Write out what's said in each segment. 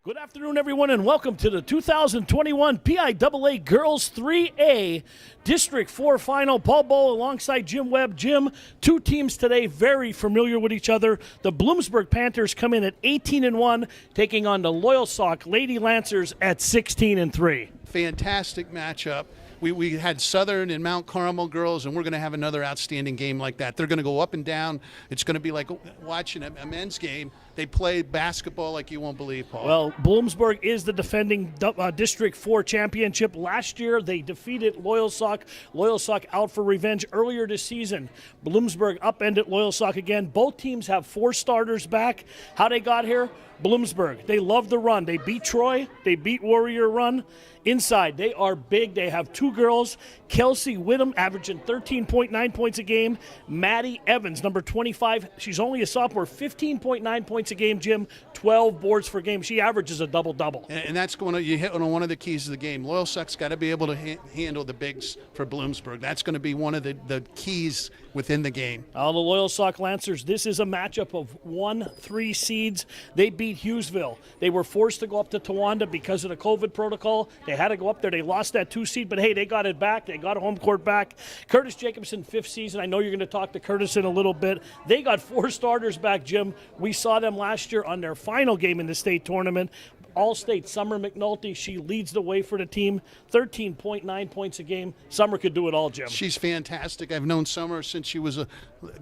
Good afternoon, everyone, and welcome to the 2021 PIAA Girls 3A District 4 Final. Paul Bowl alongside Jim Webb. Jim, two teams today very familiar with each other. The Bloomsburg Panthers come in at 18-1, taking on the Loyalsock Lady Lancers at 16-3. Fantastic matchup. We had Southern and Mount Carmel girls, and we're going to have another outstanding game like that. They're going to go up and down. It's going to be like watching a men's game. They play basketball like you won't believe, Paul. Well, Bloomsburg is the defending District 4 championship. Last year, they defeated Loyalsock. Loyalsock out for revenge earlier this season. Bloomsburg upended Loyalsock again. Both teams have 4 starters back. How they got here? Bloomsburg. They love the run. They beat Troy. They beat Warrior Run. Inside, they are big. They have 2 girls. Kelsey Whittam averaging 13.9 points a game. Maddie Evans, number 25. She's only a sophomore, 15.9 points a game, Jim. 12 boards per game. She averages a double-double. And that's going to, you hit on one of the keys of the game. Loyalsock's got to be able to handle the bigs for Bloomsburg. That's going to be one of the keys within the game. The Loyalsock Lancers, this is a matchup of 1-3 seeds. They beat Hughesville. They were forced to go up to Towanda because of the COVID protocol. They had to go up there. They lost that 2 seed, but hey, they got it back. They got a home court back. Curtis Jacobson, 5th season. I know you're going to talk to Curtis in a little bit. They got 4 starters back, Jim. We saw them last year on their final game in the state tournament. All-State Summer McNulty, she leads the way for the team, 13.9 points a game. Summer could do it all, Jim. She's fantastic. I've known Summer since she was a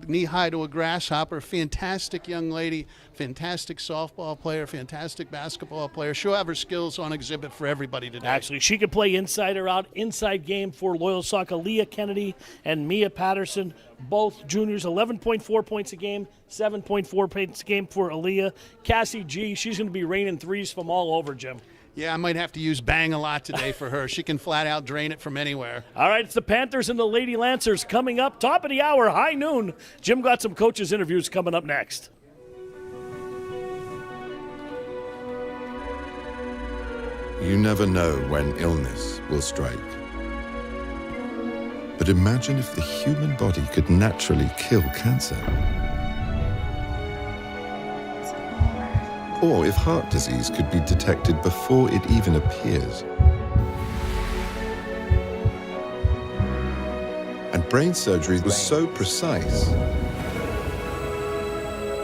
knee-high to a grasshopper. Fantastic young lady, fantastic softball player, fantastic basketball player. She'll have her skills on exhibit for everybody today. Actually, she could play inside or out. Inside game for Loyalsock, Aaliyah Kennedy and Mia Patterson, both juniors, 11.4 points a game, 7.4 points a game for Aaliyah. Cassie G, she's going to be raining threes from all over, Jim. Yeah, I might have to use bang a lot today for her. She can flat out drain it from anywhere. All right, it's the Panthers and the Lady Lancers coming up. Top of the hour, high noon. Jim got some coaches' interviews coming up next. You never know when illness will strike. But imagine if the human body could naturally kill cancer. Or if heart disease could be detected before it even appears. And brain surgery was so precise,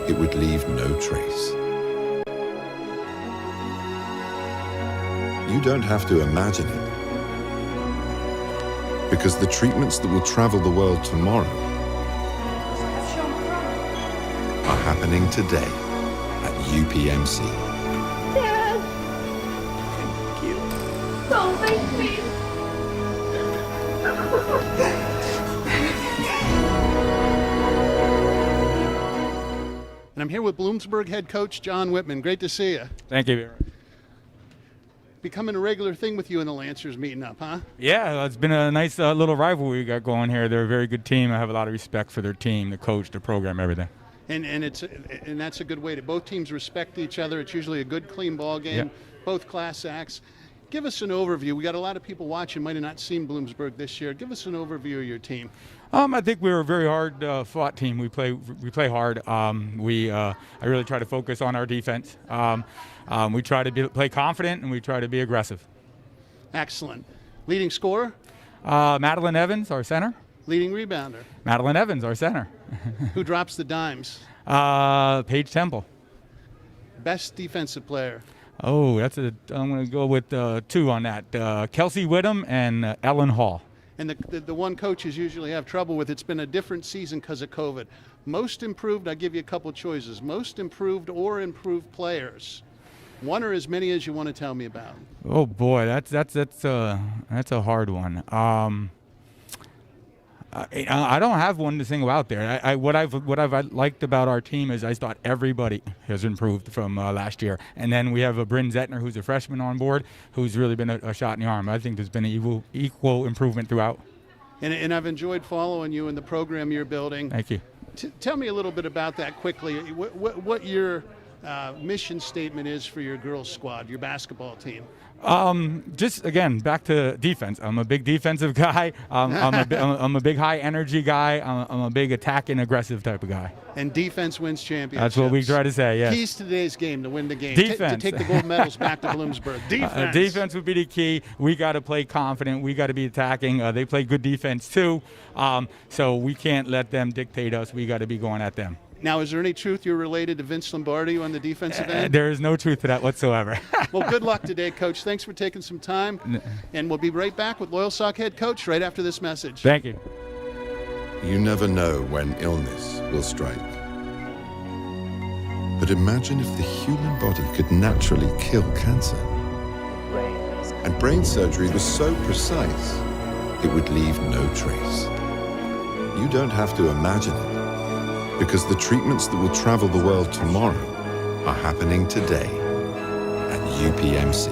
it would leave no trace. You don't have to imagine it, because the treatments that will travel the world tomorrow are happening today at UPMC. Dad! Thank you. Don't make me. And I'm here with Bloomsburg head coach John Whitman. Great to see you. Thank you. Becoming a regular thing with you and the Lancers meeting up, huh? Yeah, it's been a nice little rivalry we got going here. They're a very good team. I have a lot of respect for their team, the coach, the program, everything. And that's a good way to both teams respect each other. It's usually a good, clean ball game. Yeah. Both class acts. Give us an overview. We got a lot of people watching, might have not seen Bloomsburg this year. Give us an overview of your team. I think we're a very hard fought team. We play hard. I really try to focus on our defense. We try to play confident, and we try to be aggressive. Excellent. Leading scorer? Madeline Evans, our center. Leading rebounder? Madeline Evans, our center. Who drops the dimes? Paige Temple. Best defensive player? Oh, I'm going to go with 2 on that. Kelsey Whittam and Ellen Hall. And the one coaches usually have trouble with, it's been a different season because of COVID. Most improved, I'll give you a couple choices. Most improved or improved players. One or as many as you want to tell me about. Oh boy, that's a hard one. I don't have one to single out there. What I've liked about our team is I thought everybody has improved from last year. And then we have a Bryn Zettner, who's a freshman on board, who's really been a shot in the arm. I think there's been an equal improvement throughout. And I've enjoyed following you in the program you're building. Thank you. Tell me a little bit about that quickly. What your mission statement is for your girls squad, your basketball team? Just again, back to defense. I'm a big defensive guy. I'm a big high energy guy. I'm a big attack and aggressive type of guy. And defense wins championships. That's what we try to say. Yes. Keys to today's game to win the game. Defense. To take the gold medals back to Bloomsburg. Defense. Defense would be the key. We got to play confident. We got to be attacking. They play good defense too. So we can't let them dictate us. We got to be going at them. Now, is there any truth you're related to Vince Lombardi on the defensive end? There is no truth to that whatsoever. Well, good luck today, Coach. Thanks for taking some time. And we'll be right back with Loyalsock head coach right after this message. Thank you. You never know when illness will strike. But imagine if the human body could naturally kill cancer. And brain surgery was so precise, it would leave no trace. You don't have to imagine it, because the treatments that will travel the world tomorrow are happening today at UPMC.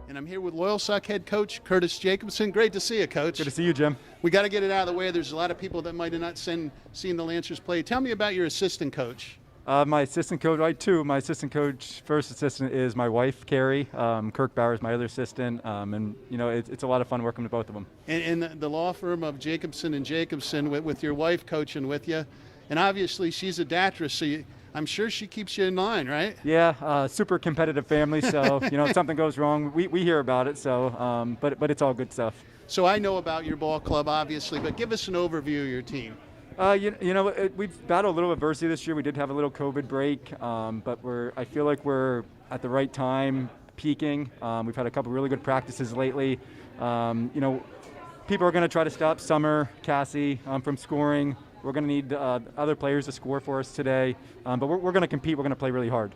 And I'm here with Loyalsock head coach Curtis Jacobson. Great to see you, Coach. Good to see you, Jim. We got to get it out of the way. There's a lot of people that might have not seen the Lancers play. Tell me about your assistant coach. My assistant coach, my assistant coach, first assistant is my wife, Carrie. Kirk Bauer is my other assistant, and you know it's a lot of fun working with both of them. And the law firm of Jacobson and Jacobson, with your wife coaching with you, and obviously she's a doctor, so I'm sure she keeps you in line, right? Yeah, super competitive family, so you know if something goes wrong, we hear about it. So, but it's all good stuff. So I know about your ball club, obviously, but give us an overview of your team. We've battled a little adversity this year. We did have a little COVID break, but I feel like we're at the right time, peaking. We've had a couple really good practices lately. People are going to try to stop Summer, Cassie from scoring. We're going to need other players to score for us today, but we're going to compete. We're going to play really hard.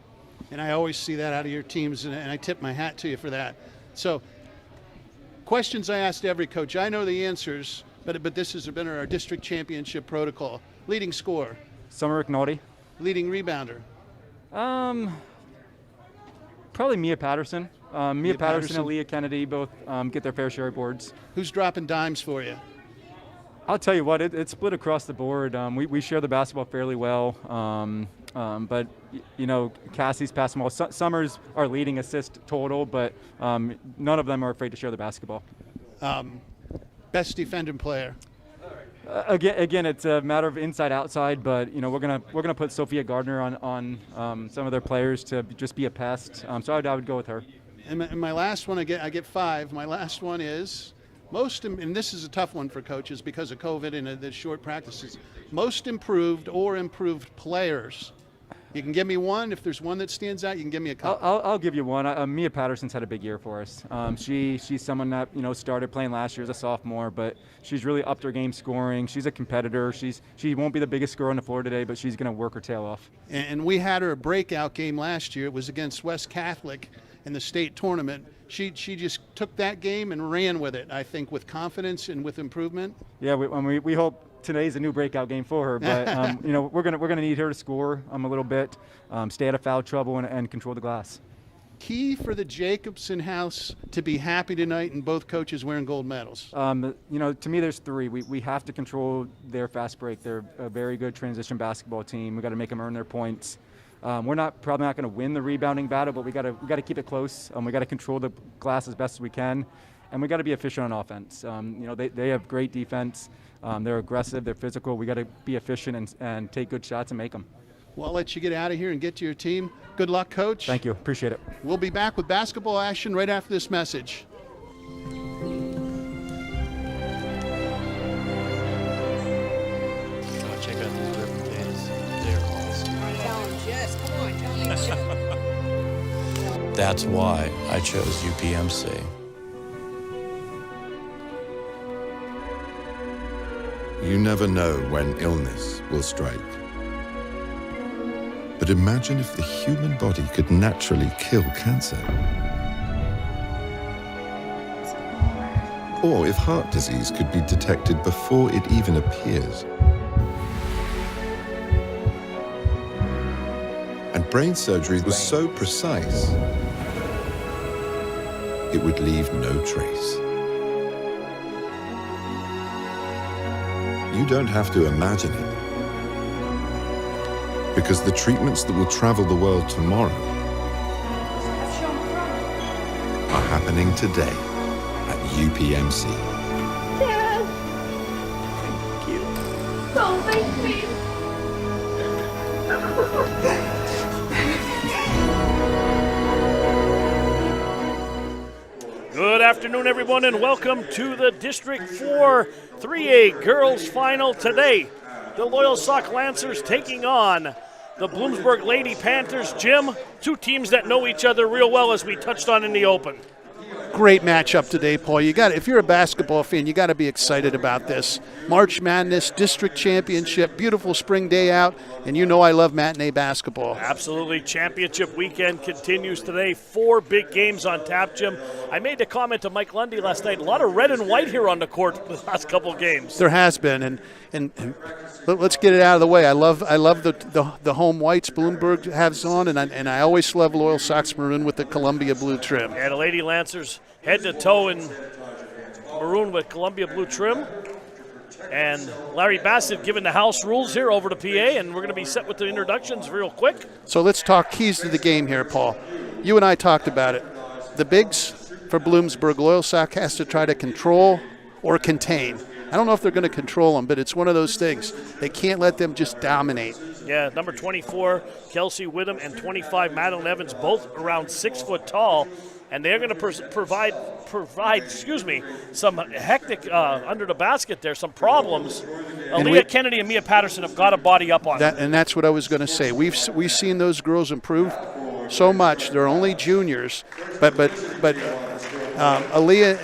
And I always see that out of your teams, and I tip my hat to you for that. So, questions I asked every coach. I know the answers. But this has been our district championship protocol. Leading scorer. Summer McNaughty. Leading rebounder. Probably Mia Patterson. Mia Patterson and Leah Kennedy both get their fair share of boards. Who's dropping dimes for you? I'll tell you what, it's split across the board. We share the basketball fairly well. But Cassie's passing well. Summer's our leading assist total, but none of them are afraid to share the basketball. Best defending player. Again, it's a matter of inside-outside, but we're gonna put Sophia Gardner on some of their players to just be a pest. So I would go with her. And my last one, I get 5. My last one is and this is a tough one for coaches because of COVID and the short practices. Most improved or improved players. You can give me one. If there's one that stands out, you can give me a couple. I'll give you one. Mia Patterson's had a big year for us. She's someone that started playing last year as a sophomore, but she's really upped her game scoring. She's a competitor. She won't be the biggest scorer on the floor today, but she's going to work her tail off. And we had her a breakout game last year. It was against West Catholic in the state tournament. She just took that game and ran with it, I think, with confidence and with improvement. Yeah, we hope today's a new breakout game for her, but we're gonna need her to score a little bit, stay out of foul trouble, and control the glass. Key for the Jacobson house to be happy tonight, and both coaches wearing gold medals. To me, there's 3. We have to control their fast break. They're a very good transition basketball team. We got to make them earn their points. We're probably not going to win the rebounding battle, but we got to keep it close. We got to control the glass as best as we can, and we got to be efficient on offense. They have great defense. They're aggressive. They're physical. We got to be efficient and take good shots and make them. Well, I'll let you get out of here and get to your team. Good luck, Coach. Thank you. Appreciate it. We'll be back with basketball action right after this message. Check out these ribbon pins. They're awesome. Tell him, Jess, come on, tell me Jess. That's why I chose UPMC. You never know when illness will strike. But imagine if the human body could naturally kill cancer. Or if heart disease could be detected before it even appears. And brain surgery was so precise, it would leave no trace. You don't have to imagine it, Because the treatments that will travel the world tomorrow are happening today at UPMC. Dad! Thank you. Don't make me. Good afternoon, everyone, and welcome to the District 4 3A Girls Final today. The Loyalsock Lancers taking on the Bloomsburg Lady Panthers. Jim, two teams that know each other real well, as we touched on in the open. Great matchup today, Paul. If you're a basketball fan, you got to be excited about this. March Madness, district championship, beautiful spring day out, and you know I love matinee basketball. Absolutely. Championship weekend continues today. 4 big games on tap, Jim. I made the comment to Mike Lundy last night, a lot of red and white here on the court the last couple of games. There has been, and let's get it out of the way. I love the home whites Bloomsburg has on, and I always love Loyalsock's maroon with the Columbia blue trim. Yeah, the Lady Lancers head to toe in maroon with Columbia blue trim. And Larry Bassett giving the house rules here over to PA, and we're going to be set with the introductions real quick. So let's talk keys to the game here, Paul. You and I talked about it. The bigs for Bloomsburg, Loyalsock has to try to control or contain. I don't know if they're going to control them, but it's one of those things. They can't let them just dominate. Yeah, number 24, Kelsey Whittam, and 25, Madeline Evans, both around 6 foot tall. And they're going to provide some hectic under the basket there, some problems. Aaliyah Kennedy and Mia Patterson have got to body up on that. And that's what I was going to say. We've seen those girls improve so much. They're only juniors, but Aaliyah,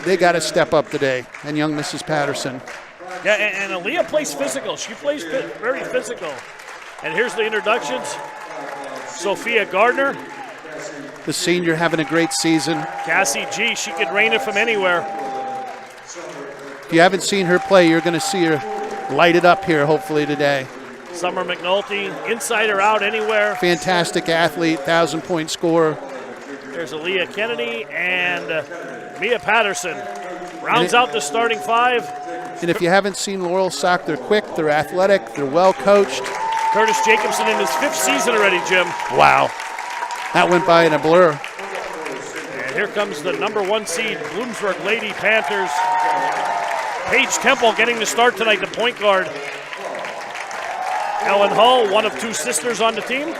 they got to step up today, and young Mrs. Patterson. Yeah, and Aaliyah plays physical. She plays very physical. And here's the introductions. Sophia Gardner. The senior having a great season. Cassie G, she could rain it from anywhere. If you haven't seen her play, you're going to see her light it up here hopefully today. Summer McNulty, inside or out anywhere. Fantastic athlete, 1,000-point scorer. There's Aaliyah Kennedy and Mia Patterson. Rounds out the starting 5. And if you haven't seen Loyalsock, they're quick, they're athletic, they're well coached. Curtis Jacobson in his 5th season already, Jim. Wow. That went by in a blur. And here comes the number 1 seed, Bloomsburg Lady Panthers. Paige Temple getting the start tonight, the point guard. Ellen Hull, one of 2 sisters on the team.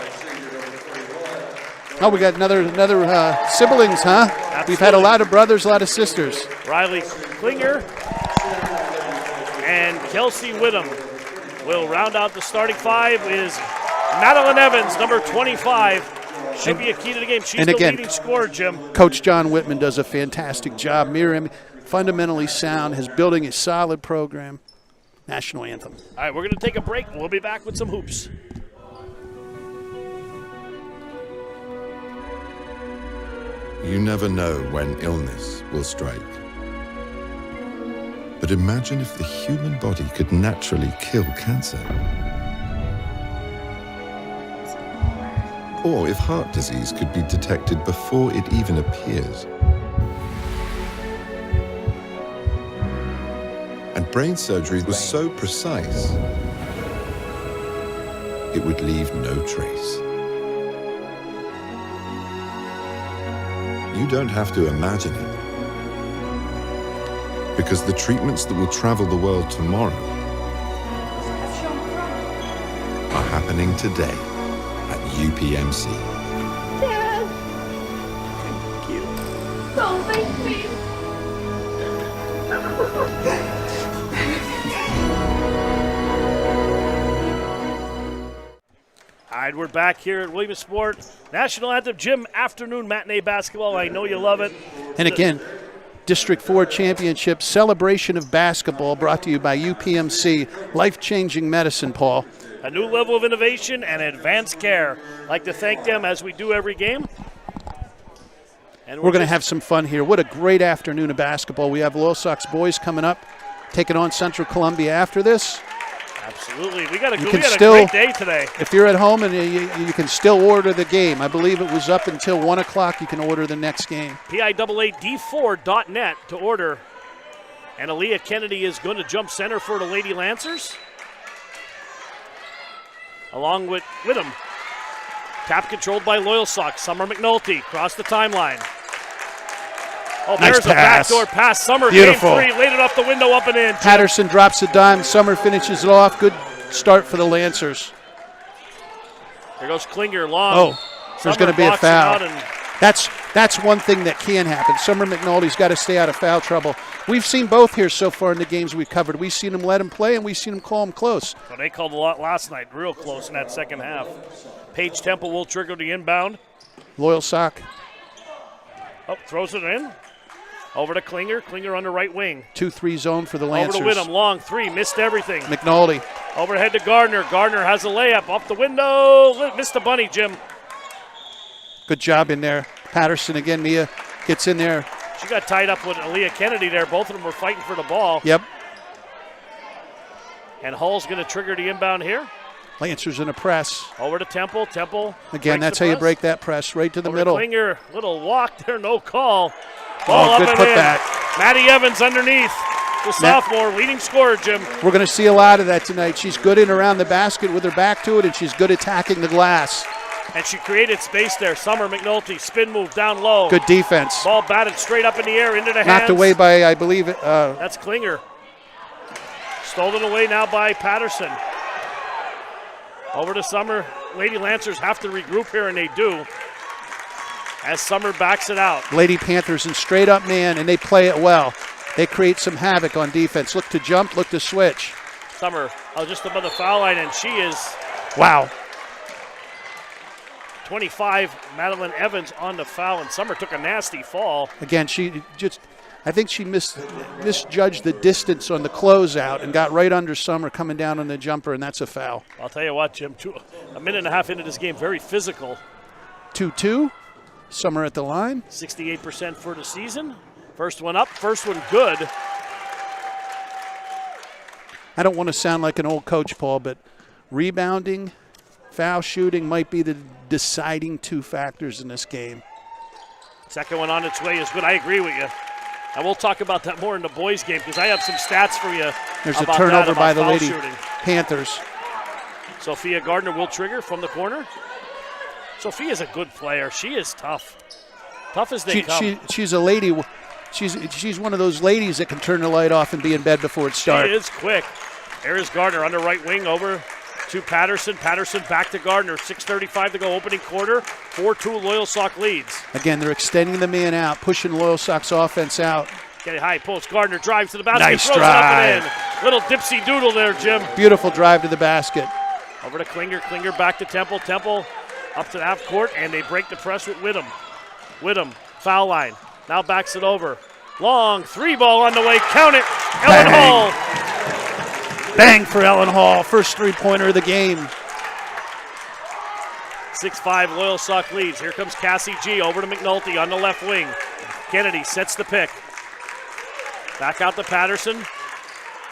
Oh, we got another siblings, huh? Absolutely. We've had a lot of brothers, a lot of sisters. Riley Klinger and Kelsey Whittam will round out the starting 5. Is Madeline Evans, number 25. Should be a key to the game. She's the leading scorer, Jim. Coach John Whitman does a fantastic job. Miriam, fundamentally sound, is building a solid program. National anthem. All right, we're going to take a break. We'll be back with some hoops. You never know when illness will strike. But imagine if the human body could naturally kill cancer. Or if heart disease could be detected before it even appears. And brain surgery was so precise, it would leave no trace. You don't have to imagine it. Because the treatments that will travel the world tomorrow are happening today at UPMC. Dad! Thank you. Don't make me. All right, we're back here at Williamsport. National Anthem, Jim, afternoon matinee basketball. I know you love it. And again, District 4 Championship celebration of basketball brought to you by UPMC, life-changing medicine, Paul. A new level of innovation and advanced care. I'd like to thank them as we do every game. And We're going to have some fun here. What a great afternoon of basketball. We have Loyalsock's boys coming up, taking on Central Columbia after this. Absolutely. We had a great day today. If you're at home and you can still order the game. I believe it was up until 1 o'clock. You can order the next game. PIAAD4.net to order. And Aaliyah Kennedy is going to jump center for the Lady Lancers. along with Whittem. Tap controlled by Loyalsock. Summer McNulty across the timeline. Oh, Nice there's a pass. backdoor pass. Summer Beautiful. came free, laid it off the window, up and in. Patterson drops a dime. Summer finishes it off. Good start for the Lancers. There goes Klinger long. Oh, there's going to be a foul. That's one thing that can happen. Summer McNulty's got to stay out of foul trouble. We've seen both here so far in the games we've covered. We've seen them let him play, and we've seen them call him close. Well, they called a lot last night, real close in that second half. Paige Temple will trigger the inbound. Loyalsock. Oh, throws it in. Over to Klinger. Klinger on the right wing. 2-3 zone for the Lancers. Over to Whittem. Long three. Missed everything. McNulty. Overhead to Gardner. Gardner has a layup. Off the window. Missed the bunny, Jim. Good job in there. Patterson again. Mia gets in there. She got tied up with Aaliyah Kennedy there. Both of them were fighting for the ball. Yep. And Hull's going to trigger the inbound here. Lancers in a press. Over to Temple. Temple. Again, that's how you break that press. Right to the Over middle. To Klinger. Little walk there. No call. Oh, Ball up good and putback. in. Maddie Evans underneath. The sophomore leading scorer, Jim. We're going to see a lot of that tonight. She's good in around the basket with her back to it, and she's good attacking the glass. And she created space there. Summer McNulty, spin move down low. Good defense. Ball batted straight up in the air into the hands. Knocked away by, I believe, that's Klinger. Stolen away now by Patterson. Over to Summer. Lady Lancers have to regroup here, and they do. As Summer backs it out. Lady Panthers in straight up man, and they play it well. They create some havoc on defense. Look to jump, look to switch. Summer just above the foul line, and she is. Wow. 25, Madeline Evans on the foul, and Summer took a nasty fall. Again, I think she misjudged the distance on the closeout and got right under Summer coming down on the jumper, and that's a foul. I'll tell you what, Jim, a minute and a half into this game, very physical. 2-2. Summer at the line. 68% for the season. First one up, first one good. I don't want to sound like an old coach, Paul, but rebounding, foul shooting might be the deciding two factors in this game. Second one on its way is good. I agree with you. And we'll talk about that more in the boys' game because I have some stats for you. There's a turnover by the Lady shooting. Panthers. Sophia Gardner will trigger from the corner. Sophia's a good player. She is tough. Tough as they come. She's a lady. She's one of those ladies that can turn the light off and be in bed before it starts. She is quick. There is Gardner on the right wing over to Patterson. Patterson back to Gardner. 6:35 to go opening quarter. 4-2 Loyalsock leads. Again, they're extending the man out, pushing Loyalsock's offense out. Get a high post. Gardner drives to the basket. Nice throws drive. it up and in. Little dipsy doodle there, Jim. Beautiful drive to the basket. Over to Klinger. Klinger back to Temple. Temple up to the half court, and they break the press with Whittem. Whittem, foul line. Now backs it over. Long three ball on the way. Count it. Ellen Hall. Bang for Ellen Hall. First three-pointer of the game. 6-5 Loyalsock leads. Here comes Cassie G. Over to McNulty on the left wing. Kennedy sets the pick. Back out to Patterson.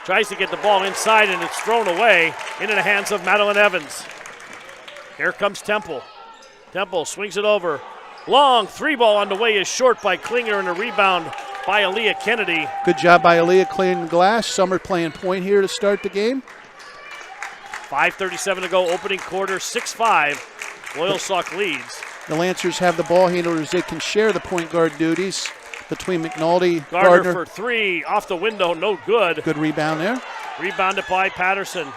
Tries to get the ball inside, and it's thrown away into the hands of Madeline Evans. Here comes Temple. Temple swings it over. Long three ball on the way is short by Klinger, and a rebound by Aaliyah Kennedy. Good job by Aaliyah clearing the glass. Summer playing point here to start the game. 5:37 to go, opening quarter, 6-5. Loyalsock leads. The Lancers have the ball handlers. They can share the point guard duties between McNulty, Gardner Gardner. for three, off the window, no good. Good rebound there. Rebounded by Patterson.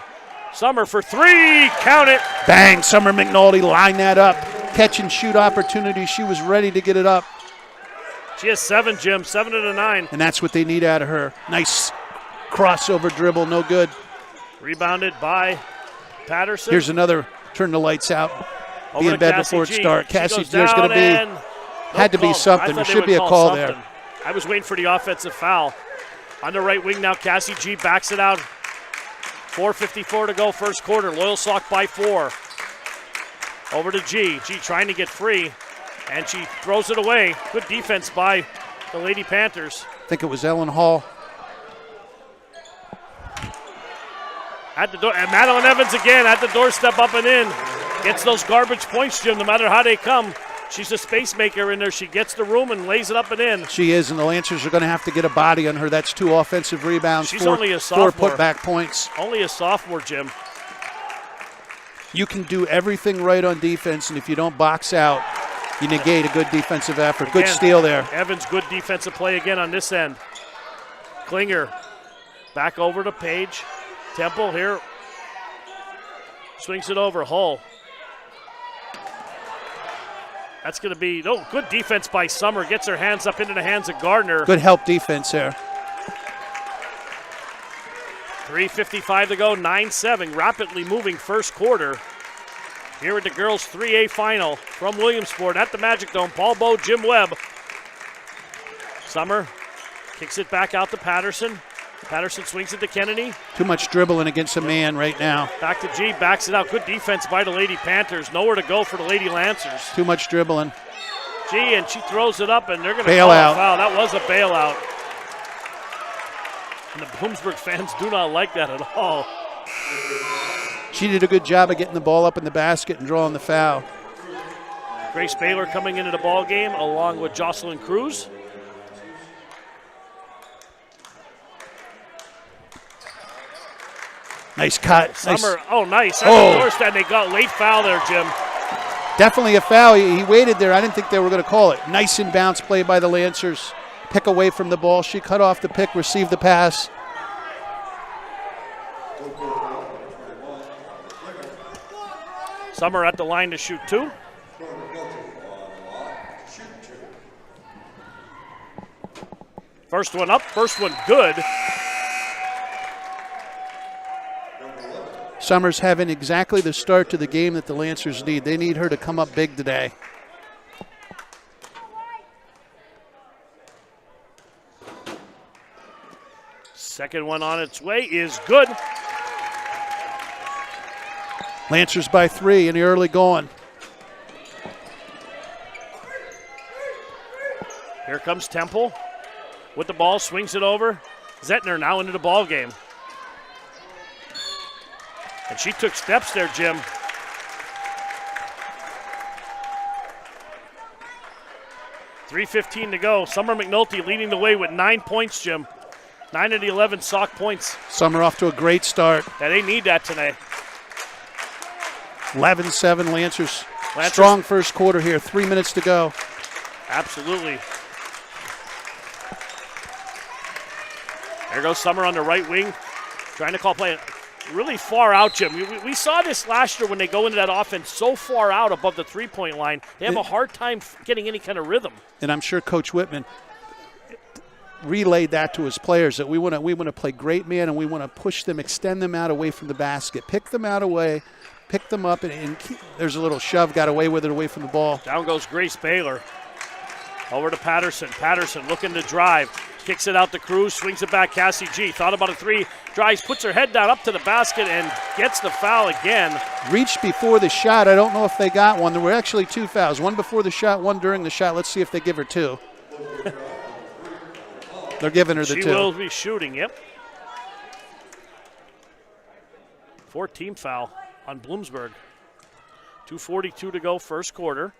Summer for three, count it. Bang, Summer McNulty lined that up. Catch and shoot opportunity. She was ready to get it up. She has 7, Jim, 7 of the 9. And that's what they need out of her. Nice crossover dribble, no good. Rebounded by Patterson. Here's another turn the lights out. Over Be in to bed Cassie before it G. starts. She Cassie, goes there's going to down be, and no had to be call. something. I There thought they should would be a call something. there. I was waiting for the offensive foul. On the right wing now, Cassie G backs it out. 4:54 to go, first quarter. Loyalsock by 4. Over to G. G trying to get free, and she throws it away. Good defense by the Lady Panthers. I think it was Ellen Hall. At the door, and Madeline Evans again at the doorstep, up and in. Gets those garbage points, Jim, no matter how they come. She's a space maker in there. She gets the room and lays it up and in. She is, and the Lancers are going to have to get a body on her. That's 2 offensive rebounds. She's four, only a 4 sophomore. putback points. Only a sophomore, Jim. You can do everything right on defense, and if you don't box out, you negate a good defensive effort. Good Again, steal there. Evans, good defensive play again on this end. Klinger back over to Page. Temple here. Swings it over. Hull. That's going to be, good defense by Summer. Gets her hands up into the hands of Gardner. Good help defense there. 3:55 to go, 9-7. Rapidly moving first quarter. Here at the girls' 3A final from Williamsport at the Magic Dome. Paul Bowe, Jim Webb. Summer kicks it back out to Patterson. Patterson swings it to Kennedy. Too much dribbling against a man right now. Back to G, backs it out. Good defense by the Lady Panthers. Nowhere to go for the Lady Lancers. Too much dribbling. G, and she throws it up, and they're going to Bail call out. a foul. That was a bailout. And the Bloomsburg fans do not like that at all. She did a good job of getting the ball up in the basket and drawing the foul. Grace Baylor coming into the ball game along with Jocelyn Cruz. Nice cut. Summer, nice. Oh. They got late foul there, Jim. Definitely a foul. He waited there. I didn't think they were going to call it. Nice inbounds play by the Lancers. Pick away from the ball. She cut off the pick, received the pass. Summer at the line to shoot two. First one up, first one good. Summer's having exactly the start to the game that the Lancers need. They need her to come up big today. Second one on its way is good. Lancers by 3 in the early going. Here comes Temple with the ball, swings it over. Zettner now into the ball game. And she took steps there, Jim. .3:15 to go. Summer McNulty leading the way with 9 points, Jim. 9 of the 11 Sock points. Summer off to a great start. Yeah, they need that tonight. 11-7 Lancers. Strong first quarter here. 3 minutes to go. Absolutely. There goes Summer on the right wing. Trying to call play. Really far out, Jim. We saw this last year when they go into that offense so far out above the three-point line. They have a hard time getting any kind of rhythm. And I'm sure Coach Whitman relayed that to his players, that we want to play great man and we want to push them, extend them out away from the basket, pick them out away, pick them up, and keep, there's a little shove, got away with it away from the ball. Down goes Grace Baylor. Over to Patterson. Patterson looking to drive. Kicks it out to Cruz, swings it back. Cassie G thought about a three, drives, puts her head down up to the basket and gets the foul again. Reached before the shot. I don't know if they got one. There were actually 2 fouls, one before the shot, one during the shot. Let's see if they give her 2. They're giving her the 2. She will be shooting, yep. 14 foul on Bloomsburg. 2:42 to go, first quarter.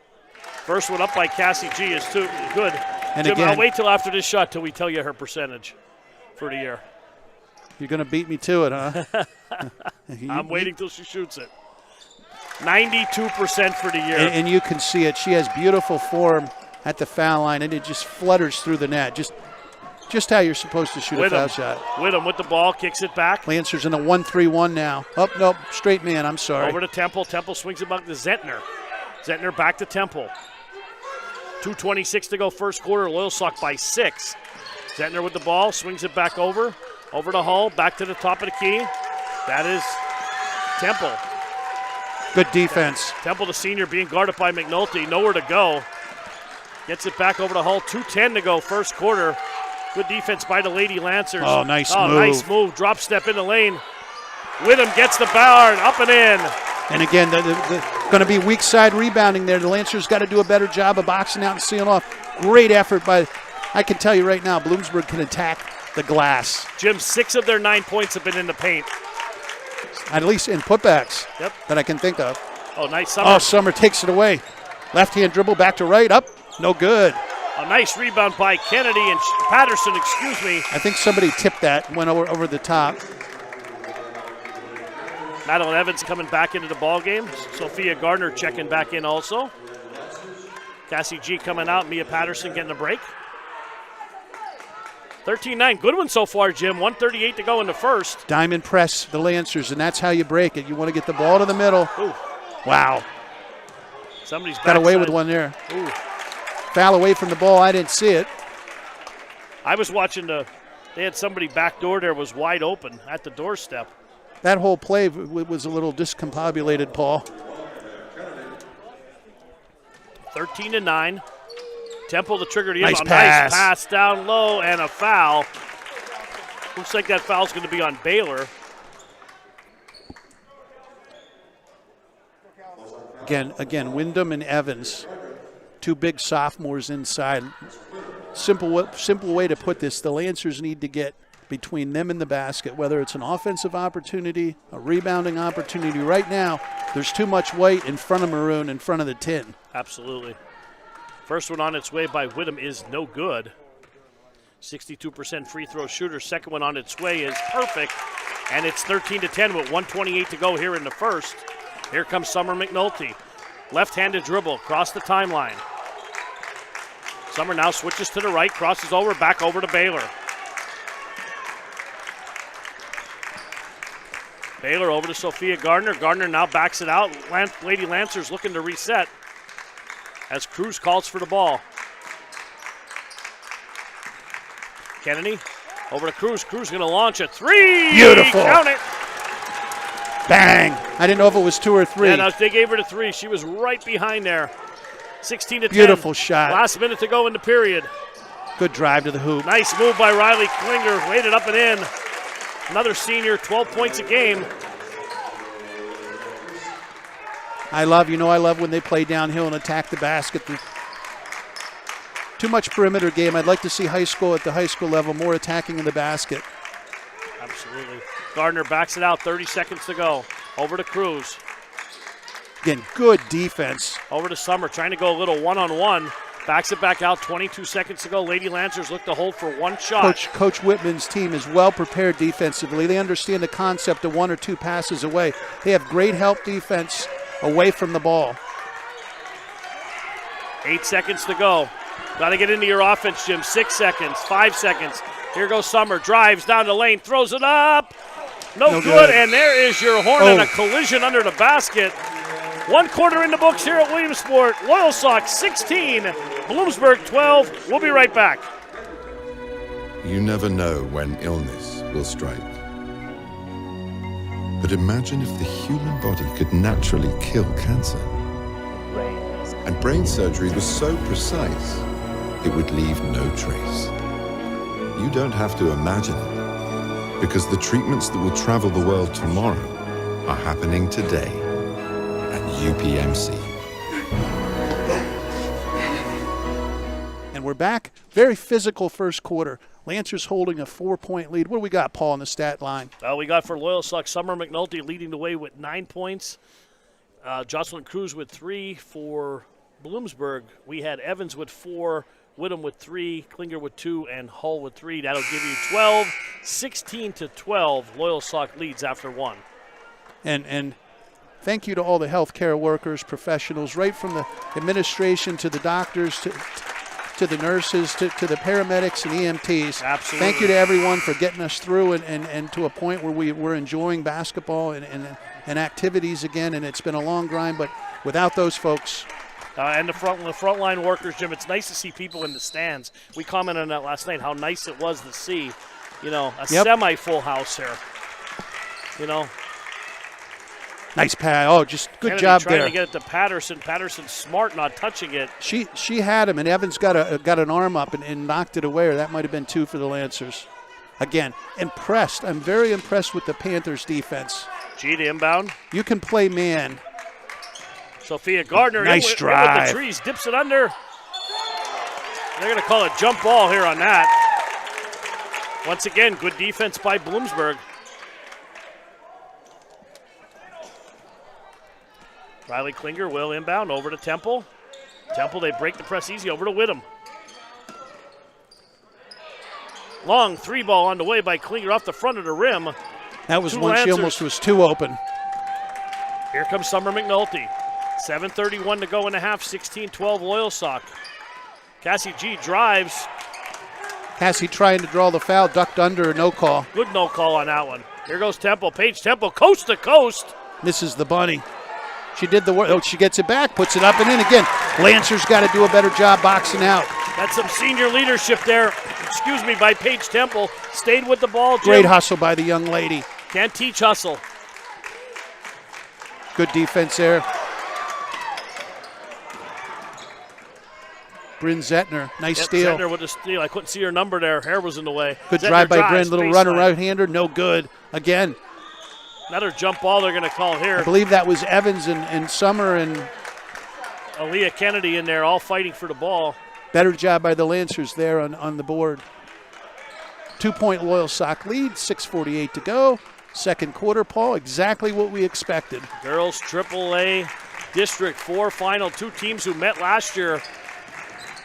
First one up by Cassie G is good. And Jim, again, I'll wait till after this shot till we tell you her percentage for the year. You're going to beat me to it, huh? I'm waiting till she shoots it. 92% for the year. And you can see it. She has beautiful form at the foul line, and it just flutters through the net. Just how you're supposed to shoot a foul shot. Whittam with the ball, kicks it back. Lancers in a 1-3-1 now. Oh, nope, straight man, I'm sorry. Over to Temple. Temple swings it back to Zettner. Zettner back to Temple. 2:26 to go, first quarter. Loyalsock by 6. Zettner with the ball, swings it back over to Hull, back to the top of the key. That is Temple. Good defense. Temple, the senior, being guarded by McNulty. Nowhere to go. Gets it back over to Hull. 2:10 to go, first quarter. Good defense by the Lady Lancers. Oh, nice move. Nice move. Drop step in the lane. Whittam gets the bar, up and in. And again, going to be weak side rebounding there. The Lancers got to do a better job of boxing out and sealing off. Great effort by, I can tell you right now, Bloomsburg can attack the glass. Jim, 6 of their 9 points have been in the paint. At least in putbacks Yep. that I can think of. Oh, nice Summer. Oh, Summer takes it away. Left-hand dribble back to right, up, no good. A nice rebound by Kennedy and Patterson, excuse me. I think somebody tipped that, went over the top. Madeline Evans coming back into the ball game. Sophia Gardner checking back in also. Cassie G coming out. Mia Patterson getting a break. 13-9. Good one so far, Jim. 1:38 to go in the first. Diamond press the Lancers, and that's how you break it. You want to get the ball to the middle. Ooh. Wow. Somebody's got away with backside. one there. Ooh. Foul away from the ball. I didn't see it. I was watching they had somebody back door there was wide open at the doorstep. That whole play was a little discombobulated, Paul. 13-9. Temple the trigger to Nice inbound. pass. Nice pass down low and a foul. Looks like that foul's going to be on Baylor. Again, Wyndham and Evans, two big sophomores inside. Simple way to put this, the Lancers need to get between them and the basket, whether it's an offensive opportunity, a rebounding opportunity. Right now, there's too much weight in front of Maroon, in front of the 10. Absolutely. First one on its way by Whittem is no good. 62% free throw shooter. Second one on its way is perfect. And it's 13-10 with 1:28 to go here in the first. Here comes Summer McNulty. Left-handed dribble across the timeline. Summer now switches to the right, crosses over, back over to Baylor. Baylor over to Sophia Gardner. Gardner now backs it out. Lady Lancers looking to reset as Cruz calls for the ball. Kennedy over to Cruz. Cruz going to launch a three. Beautiful. Count it. Bang. I didn't know if it was 2 or 3. Yeah, no, they gave her the three. She was right behind there. 16-10. Beautiful shot. Last minute to go in the period. Good drive to the hoop. Nice move by Riley Klinger. Laid it up and in. Another senior, 12 points a game. I love when they play downhill and attack the basket. Too much perimeter game. I'd like to see high school at the high school level, more attacking in the basket. Absolutely. Gardner backs it out, 30 seconds to go. Over to Cruz. Again, good defense. Over to Summer, trying to go a little one-on-one. Backs it back out, 22 seconds to go. Lady Lancers look to hold for one shot. Coach Whitman's team is well prepared defensively. They understand the concept of 1 or 2 passes away. They have great help defense away from the ball. 8 seconds to go. Got to get into your offense, Jim. 6 seconds, 5 seconds. Here goes Summer. Drives down the lane, throws it up. No good. And there is your horn and a collision under the basket. 1 quarter in the books here at Williamsport. Loyalsock 16, Bloomsburg 12. We'll be right back. You never know when illness will strike. But imagine if the human body could naturally kill cancer. And brain surgery was so precise, it would leave no trace. You don't have to imagine it, because the treatments that will travel the world tomorrow are happening today at UPMC. And we're back. Very physical first quarter. Lancers holding a 4-point lead. What do we got, Paul, on the stat line? We got for Loyalsock, Summer McNulty leading the way with 9 points. Jocelyn Cruz with 3 for Bloomsburg. We had Evans with 4, Whittem with 3, Klinger with 2, and Hull with 3. That'll give you 12, 16-12. Loyalsock leads after 1. And thank you to all the healthcare workers, professionals, right from the administration to the doctors to the nurses to the paramedics and EMTs. Absolutely. Thank you to everyone for getting us through and to a point where we're enjoying basketball and activities again. And it's been a long grind, but without those folks. And the frontline workers, Jim, it's nice to see people in the stands. We commented on that last night, how nice it was to see, a semi-full house here. Nice pass. Oh, just good Kennedy job trying there. to get it to Patterson. Patterson's smart, not touching it. She had him, and Evans got an arm up and knocked it away, or that might have been 2 for the Lancers. Again, impressed. I'm very impressed with the Panthers' defense. G to inbound. You can play man. Sophia Gardner Nice in with drive. the trees, dips it under. They're going to call a jump ball here on that. Once again, good defense by Bloomsburg. Riley Klinger will inbound over to Temple. Temple, they break the press easy over to Whittem. Long 3 ball on the way by Klinger off the front of the rim. That was Two one. She Lancers. almost was 2 open. Here comes Summer McNulty. 7:31 to go in the half, 16-12 Loyalsock. Cassie G drives. Cassie trying to draw the foul, ducked under, no call. Good no call on that one. Here goes Temple. Paige Temple, coast to coast. Misses the bunny. She did the work. Oh, she gets it back, puts it up and in again. Lancer's got to do a better job boxing out. That's some senior leadership there, by Paige Temple. Stayed with the ball, Jim. Great hustle by the young lady. Can't teach hustle. Good defense there. Bryn Zettner, nice steal. Zettner with a steal. I couldn't see her number there. Hair was in the way. Good Zettner drive by drives, Bryn. Little runner right-hander, no good. Again. Another jump ball they're going to call here. I believe that was Evans and Summer and Aaliyah Kennedy in there, all fighting for the ball. Better job by the Lancers there on the board. 2-point Loyalsock lead, 6:48 to go. Second quarter, Paul, exactly what we expected. Girls AAA District 4 final, two teams who met last year.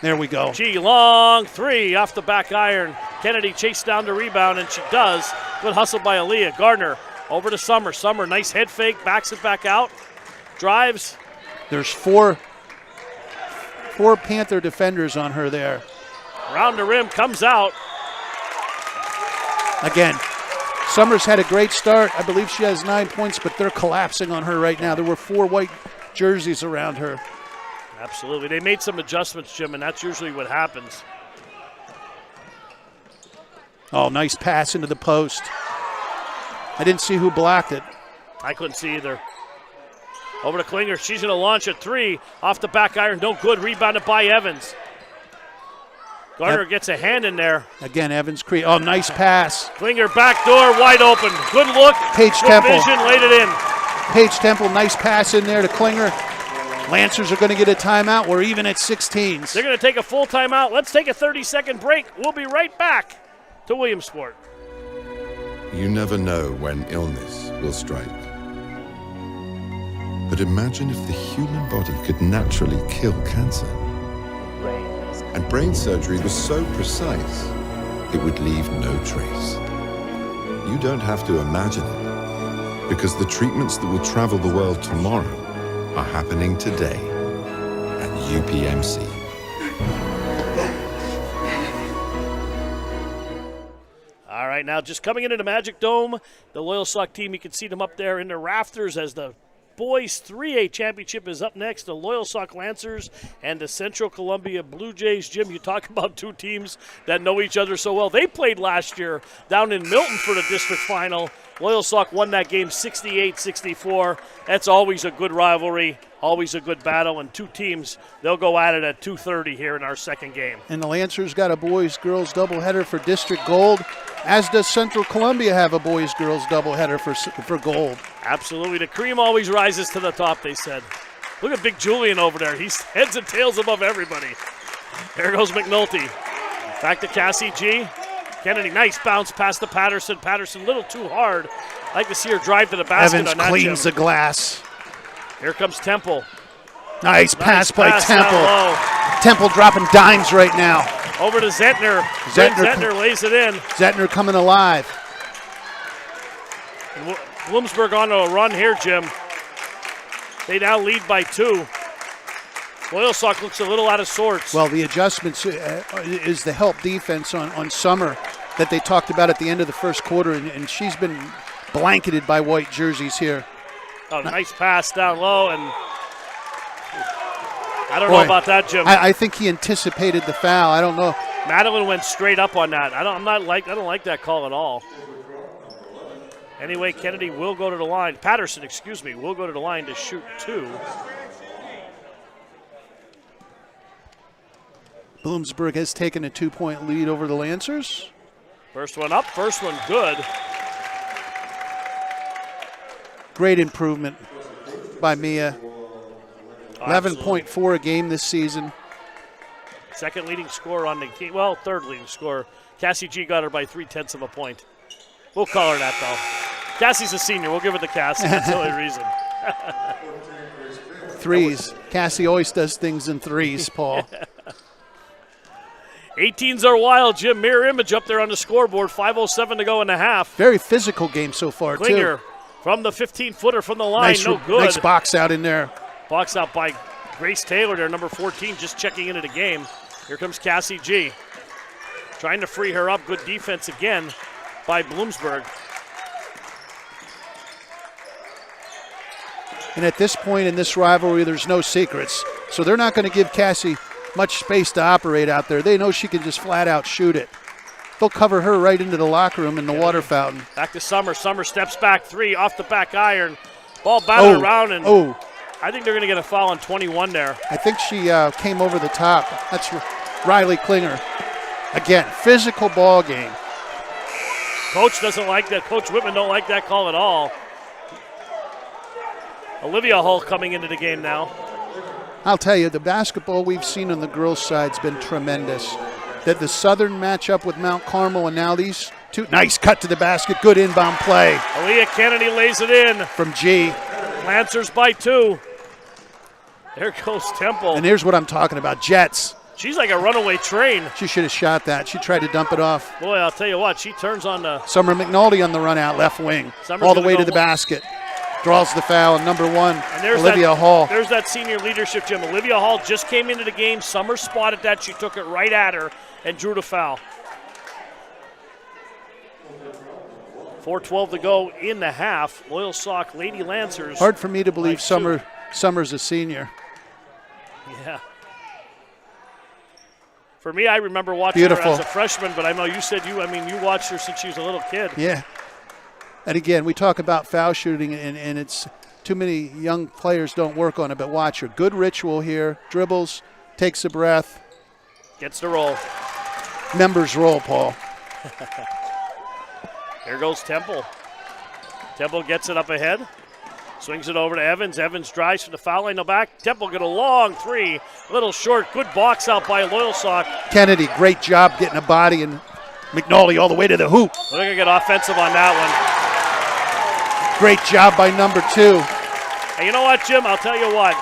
There we go. G long three off the back iron. Kennedy chased down the rebound, and she does. Good hustle by Aaliyah. Gardner over to Summer. Summer, nice head fake, backs it back out. Drives. There's four Panther defenders on her there. Around the rim, comes out. Again, Summers had a great start. I believe she has 9 points, but they're collapsing on her right now. There were 4 white jerseys around her. Absolutely. They made some adjustments, Jim, and that's usually what happens. Oh, nice pass into the post. I didn't see who blocked it. I couldn't see either. Over to Klinger. She's going to launch a three off the back iron. No good. Rebounded by Evans. Gardner gets a hand in there. Again, Evans. Oh, nice pass. Klinger back door, wide open. Good look. Paige Good Temple. vision, laid it in. Paige Temple, nice pass in there to Klinger. Lancers are going to get a timeout. We're even at 16s. They're going to take a full timeout. Let's take a 30-second break. We'll be right back to Williamsport. You never know when illness will strike. But imagine if the human body could naturally kill cancer. And brain surgery was so precise, it would leave no trace. You don't have to imagine it, because the treatments that will travel the world tomorrow are happening today at UPMC. All right, now just coming into the Magic Dome, the Loyalsock team, you can see them up there in the rafters as the Boys 3A Championship is up next. The Loyalsock Lancers and the Central Columbia Blue Jays. Jim, you talk about two teams that know each other so well. They played last year down in Milton for the district final. Loyalsock won that game 68-64. That's always a good rivalry, always a good battle, and two teams, they'll go at it at 2:30 here in our second game. And the Lancers got a boys-girls doubleheader for District Gold, as does Central Columbia have a boys-girls doubleheader for gold. Absolutely. The cream always rises to the top, they said. Look at Big Julian over there. He's heads and tails above everybody. There goes McNulty. Back to Cassie G. Kennedy, nice bounce past to Patterson. Patterson a little too hard. I'd like to see her drive to the basket Evans on that, cleans Jim. the glass. Here comes Temple. Nice pass by pass Temple. down low. Temple dropping dimes right now. Over to Zettner. Zettner lays it in. Zettner coming alive. And Bloomsburg on a run here, Jim. They now lead by 2. Loyalsock looks a little out of sorts. Well, the adjustments is the help defense on Summer that they talked about at the end of the first quarter, and she's been blanketed by white jerseys here. Oh, nice pass down low, and I don't know about that, Jim. I think he anticipated the foul. I don't know. Madeline went straight up on that. I don't like that call at all. Anyway, Kennedy will go to the line. Patterson, will go to the line to shoot 2. Bloomsburg has taken a 2-point lead over the Lancers. First one up, first one good. Great improvement by Mia. 11.4 a game this season. Second leading scorer on the team. Well, third leading scorer. Cassie G got her by 0.3 of a point. We'll call her that, though. Cassie's a senior. We'll give it to Cassie. That's the only reason. Threes. Cassie always does things in threes, Paul. 18s are wild, Jim. Mirror image up there on the scoreboard. 5:07 to go in the half. Very physical game so far, Klinger too. From the 15-footer from the line, no good. Nice box out in there. Box out by Grace Taylor there, number 14, just checking into the game. Here comes Cassie G. Trying to free her up. Good defense again by Bloomsburg. And at this point in this rivalry, there's no secrets. So they're not going to give Cassie much space to operate out there. They know she can just flat out shoot it. They'll cover her right into the locker room in the water fountain. Back to Summer. Summer steps back, 3 off the back iron. Ball batted around, and I think they're going to get a foul on 21 there. I think she came over the top. That's Riley Klinger. Again, physical ball game. Coach doesn't like that. Coach Whitman don't like that call at all. Olivia Hull coming into the game now. I'll tell you, the basketball we've seen on the girls' side's been tremendous. That the Southern matchup with Mount Carmel and now these two. Nice cut to the basket. Good inbound play. Aaliyah Kennedy lays it in. From G. Lancers by 2. There goes Temple. And here's what I'm talking about. Jets. She's like a runaway train. She should have shot that. She tried to dump it off. Boy, I'll tell you what, she turns on the... Summer McNulty on the run out, left wing. Summer's all the way to the basket. Draws the foul, and number 1, Olivia Hall. There's that senior leadership, Jim. Olivia Hall just came into the game. Summer spotted that. She took it right at her and drew the foul. 4:12 to go in the half. Loyalsock Lady Lancers. Hard for me to believe Summer's a senior. Yeah. For me, I remember watching her as a freshman, but I know you said you watched her since she was a little kid. Yeah. And again, we talk about foul shooting, and it's too many young players don't work on it, but watch her. Good ritual here. Dribbles, takes a breath. Gets the roll. Members roll, Paul. Here goes Temple. Temple gets it up ahead. Swings it over to Evans. Evans drives from the foul line. No back. Temple get a long 3. Little short. Good box out by Loyalsock. Kennedy, great job getting a body, and McNulty all the way to the hoop. They're going to get offensive on that one. Great job by number 2. And you know what, Jim? I'll tell you what.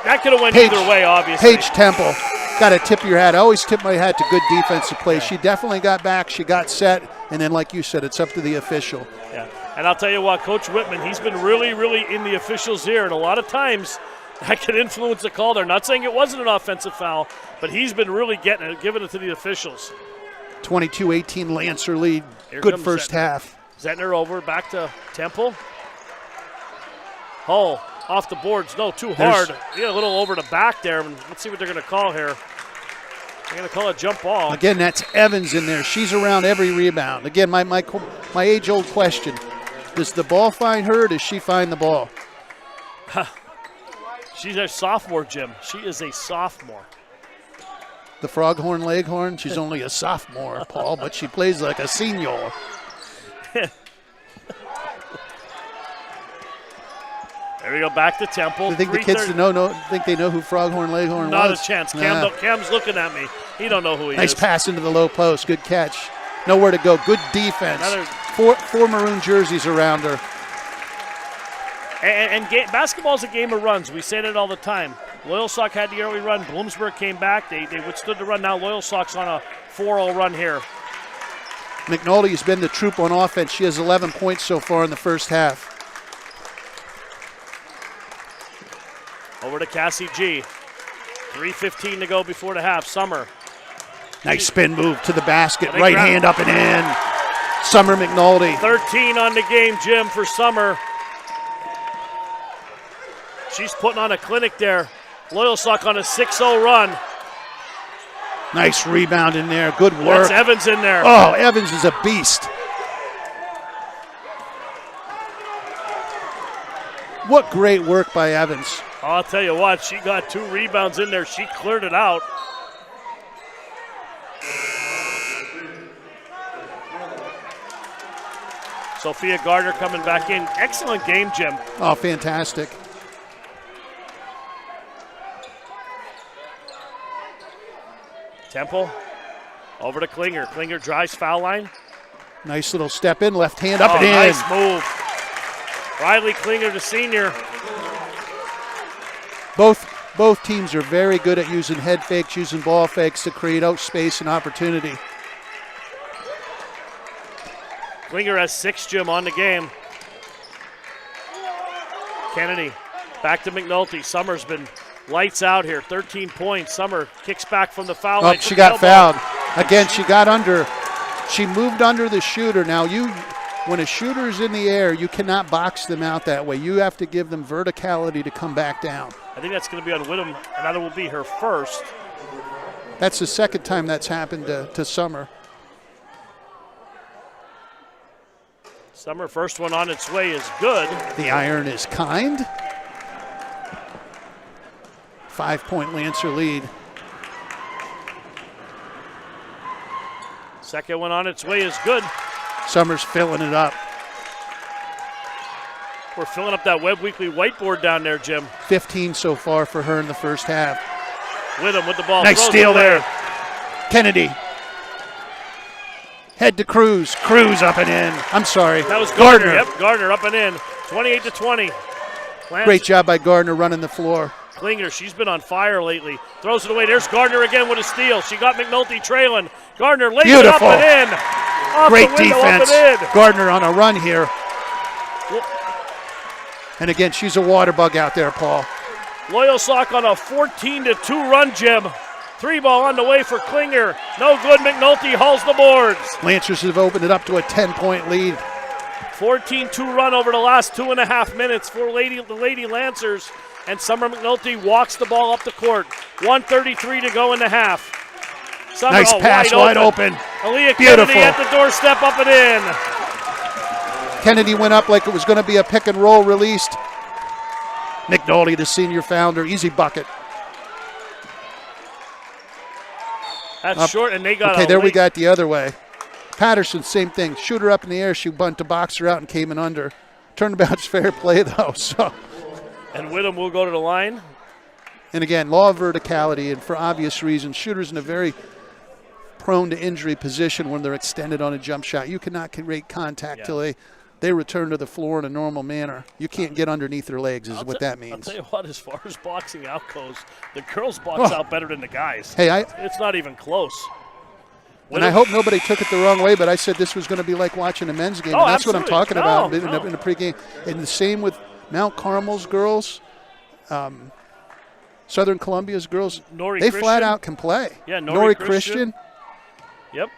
That could have went either way, obviously. Paige Temple. Got to tip your hat. I always tip my hat to good defensive play. Yeah. She definitely got back. She got set. And then, like you said, it's up to the official. Yeah. And I'll tell you what, Coach Whitman, he's been really, really in the officials' ear. And a lot of times that can influence the call. They're not saying it wasn't an offensive foul, but he's been really giving it to the officials. 22-18 Lancer lead. Here good first half. Zetner over, back to Temple. Hull off the boards. No, too hard. Yeah, a little over the back there. Let's see what they're going to call here. They're going to call a jump ball. Again, that's Evans in there. She's around every rebound. Again, my age-old question. Does the ball find her or does she find the ball? She's a sophomore, Jim. She is a sophomore. The Froghorn Leghorn, she's only a sophomore, Paul, but she plays like a senior. There we go, back to Temple. I think the kids think they know who Froghorn Leghorn was. Not a chance. Cam's looking at me. He don't know who he is. Nice pass into the low post. Good catch. Nowhere to go. Good defense. Four maroon jerseys around her. And basketball's a game of runs. We say that all the time. Loyalsock had the early run. Bloomsburg came back. They withstood the run. Now Loyalsock's on a 4-0 run here. McNulty has been the troop on offense. She has 11 points so far in the first half. Over to Cassie G. 3:15 to go before the half. Summer. Nice spin move to the basket. Right hand up and in. Summer McNulty. 13 on the game, Jim, for Summer. She's putting on a clinic there. Loyalsock on a 6-0 run. Nice rebound in there. Good work. That's Evans in there. Oh, Evans is a beast. What great work by Evans. I'll tell you what, she got 2 rebounds in there. She cleared it out. Sophia Gardner coming back in. Excellent game, Jim. Oh, fantastic. Temple over to Klinger. Klinger drives foul line. Nice little step in, left hand up and in. Nice move. Riley Klinger, the senior. Both teams are very good at using head fakes, using ball fakes to create out space and opportunity. Klinger has 6, Jim, on the game. Kennedy back to McNulty. Summer's been lights out here. 13 points. Summer kicks back from the foul line. She got fouled. Again, she got under. She moved under the shooter. Now, when a shooter is in the air, you cannot box them out that way. You have to give them verticality to come back down. I think that's going to be on Whittem, and that will be her first. That's the second time that's happened to Summer. Summer, first one on its way is good. The iron is kind. 5-point Lancer lead. Second one on its way is good. Summer's filling it up. We're filling up that Webb Weekly whiteboard down there, Jim. 15 so far for her in the first half. Whittem with the ball. Nice steal there. Kennedy. Head to Cruz. Cruz up and in. I'm sorry. That was Gardner. Yep, Gardner up and in. 28-20. Great job by Gardner running the floor. Klinger, she's been on fire lately. Throws it away. There's Gardner again with a steal. She got McNulty trailing. Gardner lays it up and in. Off Great the window, defense. up and in. Gardner on a run here. And again, she's a water bug out there, Paul. Loyalsock on a 14-2 run, Jim. 3-ball on the way for Klinger. No good. McNulty hauls the boards. Lancers have opened it up to a 10-point lead. 14-2 run over the last 2.5 minutes for the Lady Lancers. And Summer McNulty walks the ball up the court. 1:33 to go in the half. Summer, nice pass, wide open. Aaliyah Beautiful. Kennedy at the doorstep, up and in. Kennedy went up like it was going to be a pick and roll released. McNulty, the senior founder, easy bucket. That's short, and they got okay, there we got the other way. Patterson, same thing. Shoot her up in the air. She bumped to box her out and came in under. Turnabout's fair play, though. So. And Whittem will go to the line. And again, law of verticality, and for obvious reasons, shooters in a very prone to injury position when they're extended on a jump shot. You cannot create contact till they return to the floor in a normal manner. You can't get underneath their legs is what that means. I'll tell you what, as far as boxing out goes, the girls box out better than the guys. Hey, it's not even close. And I hope nobody took it the wrong way, but I said this was going to be like watching a men's game. And that's what I'm talking about in the pregame. And the same with Mount Carmel's girls, Southern Columbia's girls. They flat out can play. Yeah, Nori Christian. Yep.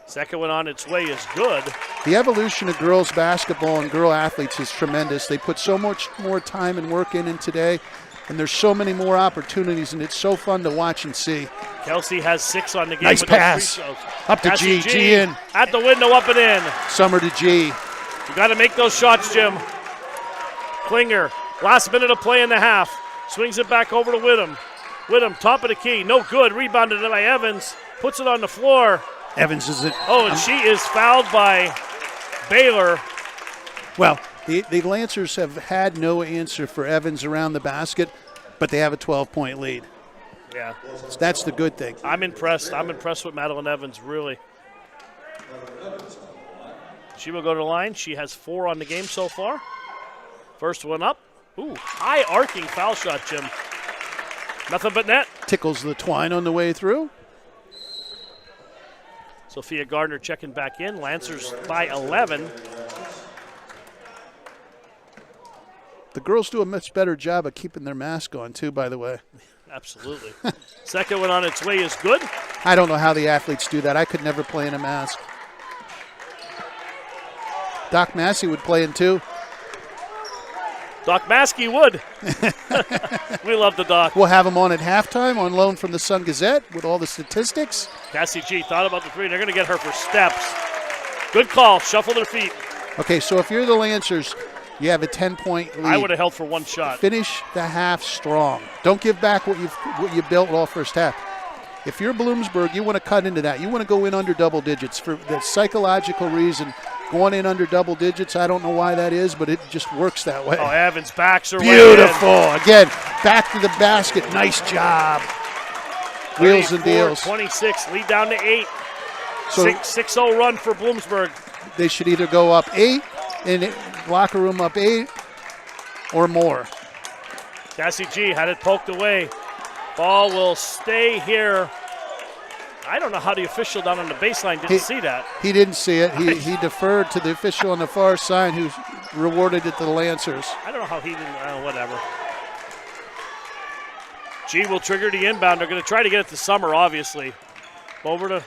Second one on its way is good. The evolution of girls basketball and girl athletes is tremendous. They put so much more time and work in today, and there's so many more opportunities, and it's so fun to watch and see. Kelsey has 6 on the game. Nice with pass. Up to Cassie G in. At the window, up and in. Summer to G. You got to make those shots, Jim. Klinger, last minute of play in the half. Swings it back over to Whittem. Whittem, top of the key. No good. Rebounded by Evans. Puts it on the floor. Evans is it. Oh, and she is fouled by Baylor. Well, the Lancers have had no answer for Evans around the basket, but they have a 12-point lead. Yeah. So that's the good thing. I'm impressed. I'm impressed with Madeline Evans, really. She will go to the line. She has 4 on the game so far. First one up. Ooh, high arcing foul shot, Jim. Nothing but net. Tickles the twine on the way through. Sophia Gardner checking back in. Lancers by 11. The girls do a much better job of keeping their mask on, too, by the way. Absolutely. Second one on its way is good. I don't know how the athletes do that. I could never play in a mask. Doc Massey would play in, too. Doc Maskey would. We love the Doc. We'll have him on at halftime on loan from the Sun Gazette with all the statistics. Cassie G thought about the 3. They're going to get her for steps. Good call. Shuffle their feet. Okay, so if you're the Lancers, you have a 10-point lead. I would have held for 1 shot. Finish the half strong. Don't give back what you built all first half. If you're Bloomsburg, you want to cut into that. You want to go in under double digits for the psychological reason. Going in under double digits, I don't know why that is, but it just works that way. Oh, Evans backs her beautiful. Again, back to the basket. Nice job. Wheels and deals. 26, lead down to 8. So 6-0 run for Bloomsburg. They should either go up 8 in locker room up 8 or more. Cassie G had it poked away. Ball will stay here. I don't know how the official down on the baseline didn't see that. He didn't see it. He deferred to the official on the far side who rewarded it to the Lancers. I don't know how he didn't, whatever. G will trigger the inbound. They're going to try to get it to Summer, obviously. Over to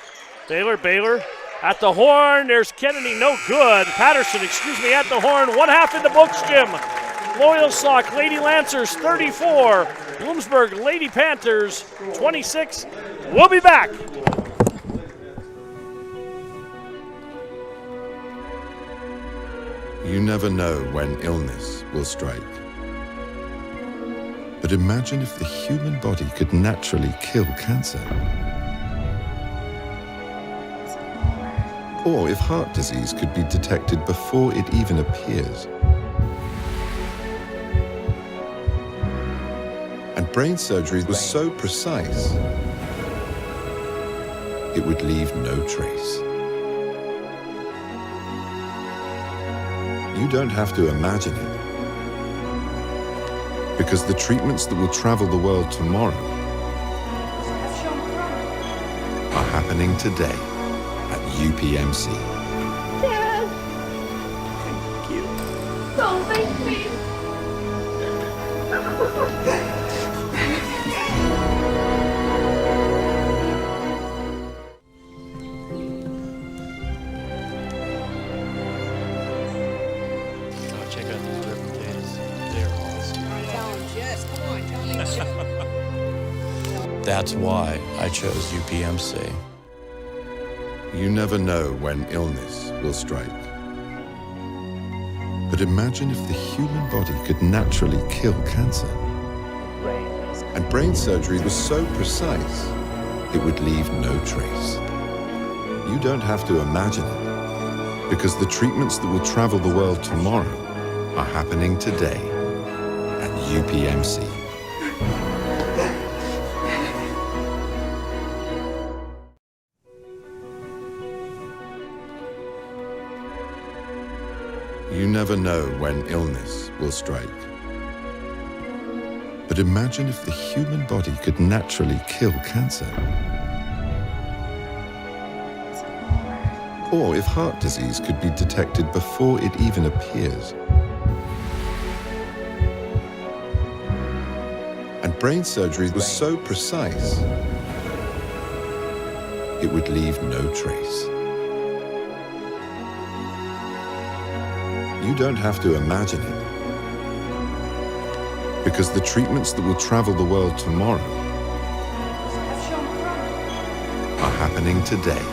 Baylor. Baylor at the horn. There's Kennedy, no good. Patterson, at the horn. 1/2 in the books, Jim. Loyalsock, Lady Lancers, 34. Bloomsburg, Lady Panthers, 26. We'll be back. You never know when illness will strike. But imagine if the human body could naturally kill cancer. Or if heart disease could be detected before it even appears. And brain surgery was so precise, it would leave no trace. You don't have to imagine it, because the treatments that will travel the world tomorrow are happening today at UPMC. Dad! Thank you. Don't make me! Oh, check out these ribbon potatoes. They're awesome. Tell him, Jess. Come on, tell him so. That's why I chose UPMC. You never know when illness will strike. But imagine if the human body could naturally kill cancer. And brain surgery was so precise, it would leave no trace. You don't have to imagine it, because the treatments that will travel the world tomorrow are happening today at UPMC. You never know when illness will strike. But imagine if the human body could naturally kill cancer. Or if heart disease could be detected before it even appears. And brain surgery was so precise, it would leave no trace. You don't have to imagine it, because the treatments that will travel the world tomorrow are happening today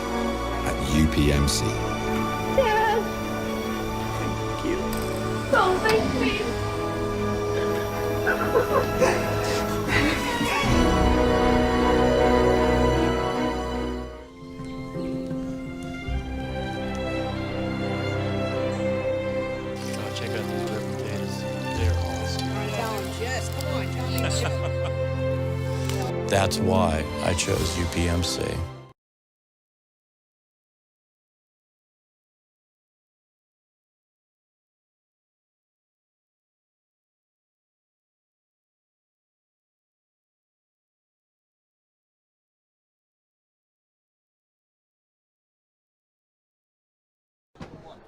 at UPMC. Dad! Thank you. Don't make me! Oh, check out these ribbon potatoes. They're awesome. Tell him, Jess. Come on, tell him so. That's why I chose UPMC.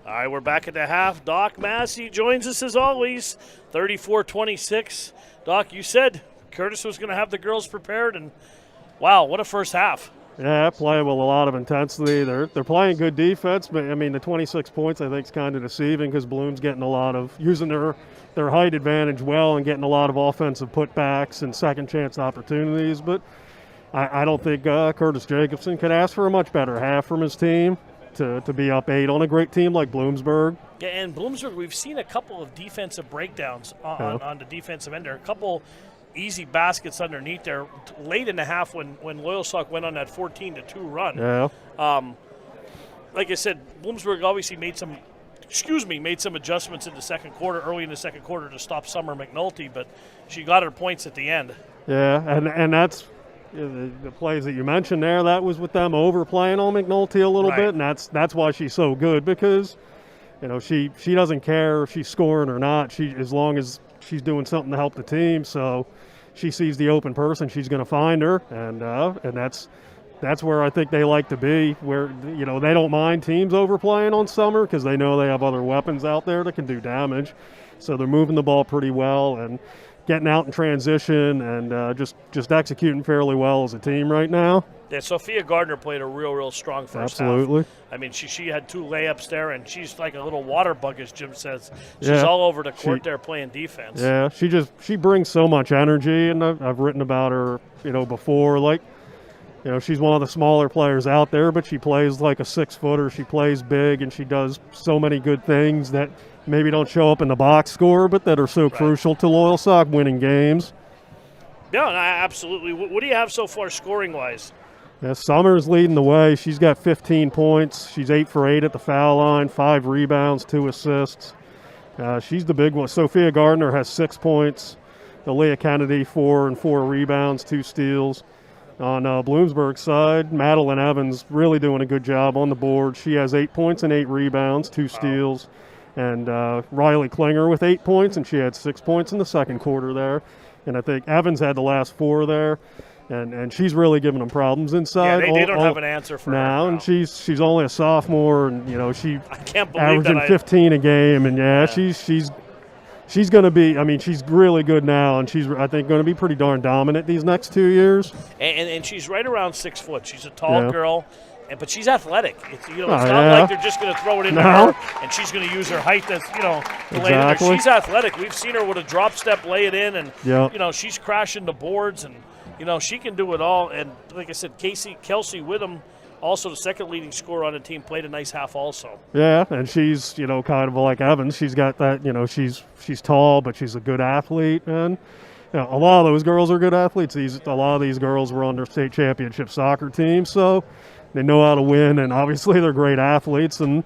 All right, we're back at the half. Doc Massey joins us as always, 34-26. Doc, you said Curtis was going to have the girls prepared, and wow, what a first half. Yeah, playing with a lot of intensity. They're playing good defense, but I mean the 26 points I think is kind of deceiving because Bloom's getting a lot of using their height advantage well and getting a lot of offensive putbacks and second chance opportunities. But I don't think Curtis Jacobson could ask for a much better half from his team to be up 8 on a great team like Bloomsburg. Yeah, and Bloomsburg, we've seen a couple of defensive breakdowns on the defensive end. There are a couple easy baskets underneath there late in the half when Loyalsock went on that 14-2 run. Yeah. Like I said, Bloomsburg obviously made some adjustments in the second quarter, early in the second quarter to stop Summer McNulty, but she got her points at the end. Yeah, and that's the plays that you mentioned there. That was with them overplaying on McNulty a little bit, and that's why she's so good because, you know, she doesn't care if she's scoring or not. As long as she's doing something to help the team. So she sees the open person, she's going to find her, and that's that's where I think they like to be, where, they don't mind teams overplaying on Summer because they know they have other weapons out there that can do damage. So they're moving the ball pretty well and getting out in transition and just executing fairly well as a team right now. Yeah, Sophia Gardner played a real strong first Absolutely. half. I mean, she had 2 layups there, and she's like a little water bug, as Jim says. She's all over the court there playing defense. Yeah, she brings so much energy, and I've written about her, before. Like, she's one of the smaller players out there, but she plays like a 6-footer. She plays big, and she does so many good things that maybe don't show up in the box score, but that are so crucial to Loyalsock winning games. Yeah, absolutely. What do you have so far scoring-wise? Yeah, Summers leading the way. She's got 15 points. She's 8 for 8 at the foul line, 5 rebounds, 2 assists. She's the big one. Sophia Gardner has 6 points. Aaliyah Kennedy, 4 and 4 rebounds, 2 steals. On Bloomsburg's side, Madeline Evans really doing a good job on the board. She has 8 points and 8 rebounds, 2 steals. And Riley Klinger with 8 points, and she had 6 points in the second quarter there. And I think Evans had the last 4 there. And she's really giving them problems inside. Yeah, they don't have an answer for her now. And she's only a sophomore, and she I can't believe averaging 15 a game, and she's going to be. I mean, she's really good now, and she's I think going to be pretty darn dominant these next 2 years. And she's right around 6 foot. She's a tall girl. But she's athletic. It's not like they're just going to throw it into her, and she's going to use her height to lay it in there. She's athletic. We've seen her with a drop step lay it in, and she's crashing the boards, and she can do it all. And like I said, Kelsey Witham, also the second leading scorer on the team, played a nice half also. Yeah, and she's kind of like Evans. She's got that. She's tall, but she's a good athlete, and a lot of those girls are good athletes. A lot of these girls were on their state championship soccer team, so they know how to win, and obviously they're great athletes, and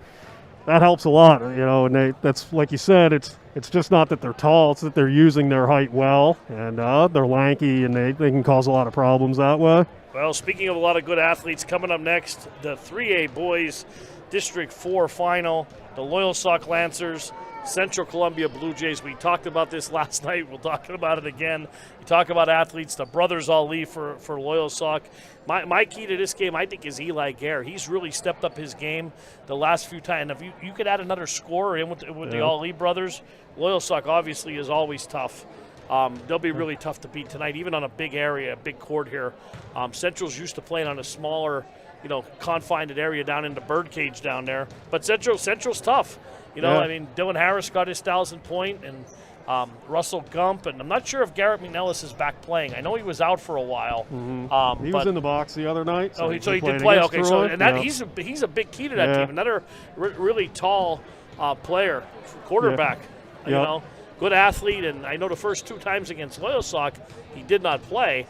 that helps a lot. And that's like you said, it's just not that they're tall; it's that they're using their height well, and they're lanky, and they can cause a lot of problems that way. Well, speaking of a lot of good athletes, coming up next, the 3A boys District 4 final, the Loyalsock Lancers, Central Columbia Blue Jays. We talked about this last night. We'll talk about it again. We talk about athletes. The brothers all leave for Loyalsock. My key to this game, I think, is Eli Gare. He's really stepped up his game the last few times. If you could add another scorer in with the All-Lee brothers, Loyalsock obviously is always tough. They'll be really tough to beat tonight, even on a big area, a big court here. Central's used to playing on a smaller, confined area down in the birdcage down there. But Central's tough. I mean, Dylan Harris got his 1,000 point, and Russell Gump, and I'm not sure if Garrett McNellis is back playing. I know he was out for a while. Mm-hmm. He was in the box the other night. So he did play. Okay, so he's a big key to that team. Another really tall player, quarterback. Good athlete, and I know the first 2 times against Loyalsock, he did not play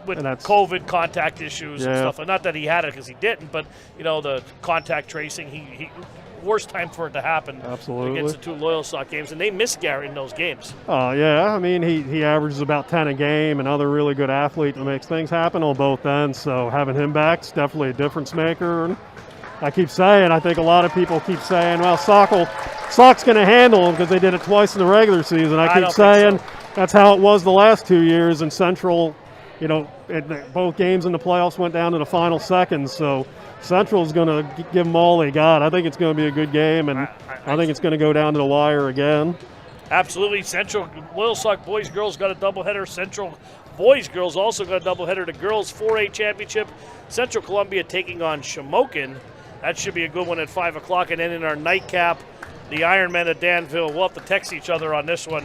with COVID contact issues and stuff. And not that he had it because he didn't, but the contact tracing, he worst time for it to happen. Absolutely. Against the 2 Loyalsock games, and they missed Garrett in those games. I mean, he averages about 10 a game, another really good athlete that makes things happen on both ends, so having him back is definitely a difference maker. And I keep saying, I think a lot of people keep saying, well, Sock's going to handle him because they did it twice in the regular season. I keep saying that's how it was the last 2 years, and Central, both games in the playoffs went down to the final seconds, so Central's going to give them all they got. I think it's going to be a good game, and I think it's going to go down to the wire again. Absolutely. Central, Loyalsock boys, girls got a doubleheader. Central boys, girls also got a doubleheader. The girls 4A championship, Central Columbia taking on Shamokin. That should be a good one at 5 o'clock. And then in our nightcap, the Ironmen of Danville. We'll have to text each other on this one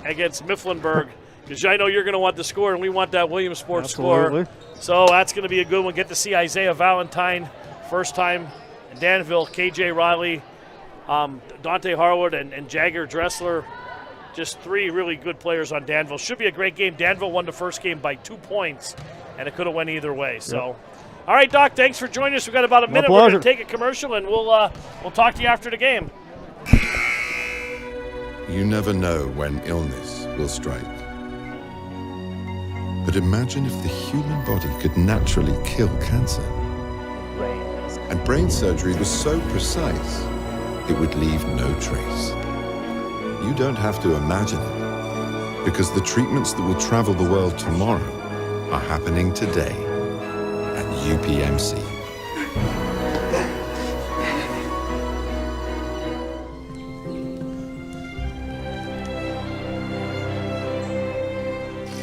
against Mifflinburg, because I know you're going to want the score, and we want that Williamsport score. So that's going to be a good one. Get to see Isaiah Valentine, first time in Danville, KJ Riley, Dante Harwood, and Jagger Dressler. Just 3 really good players on Danville. Should be a great game. Danville won the first game by 2 points, and it could have went either way. So, all right, Doc, thanks for joining us. We've got about a minute. We're going to take a commercial, and we'll talk to you after the game. You never know when illness will strike. But imagine if the human body could naturally kill cancer. And brain surgery was so precise, it would leave no trace. You don't have to imagine it, because the treatments that will travel the world tomorrow are happening today. UPMC.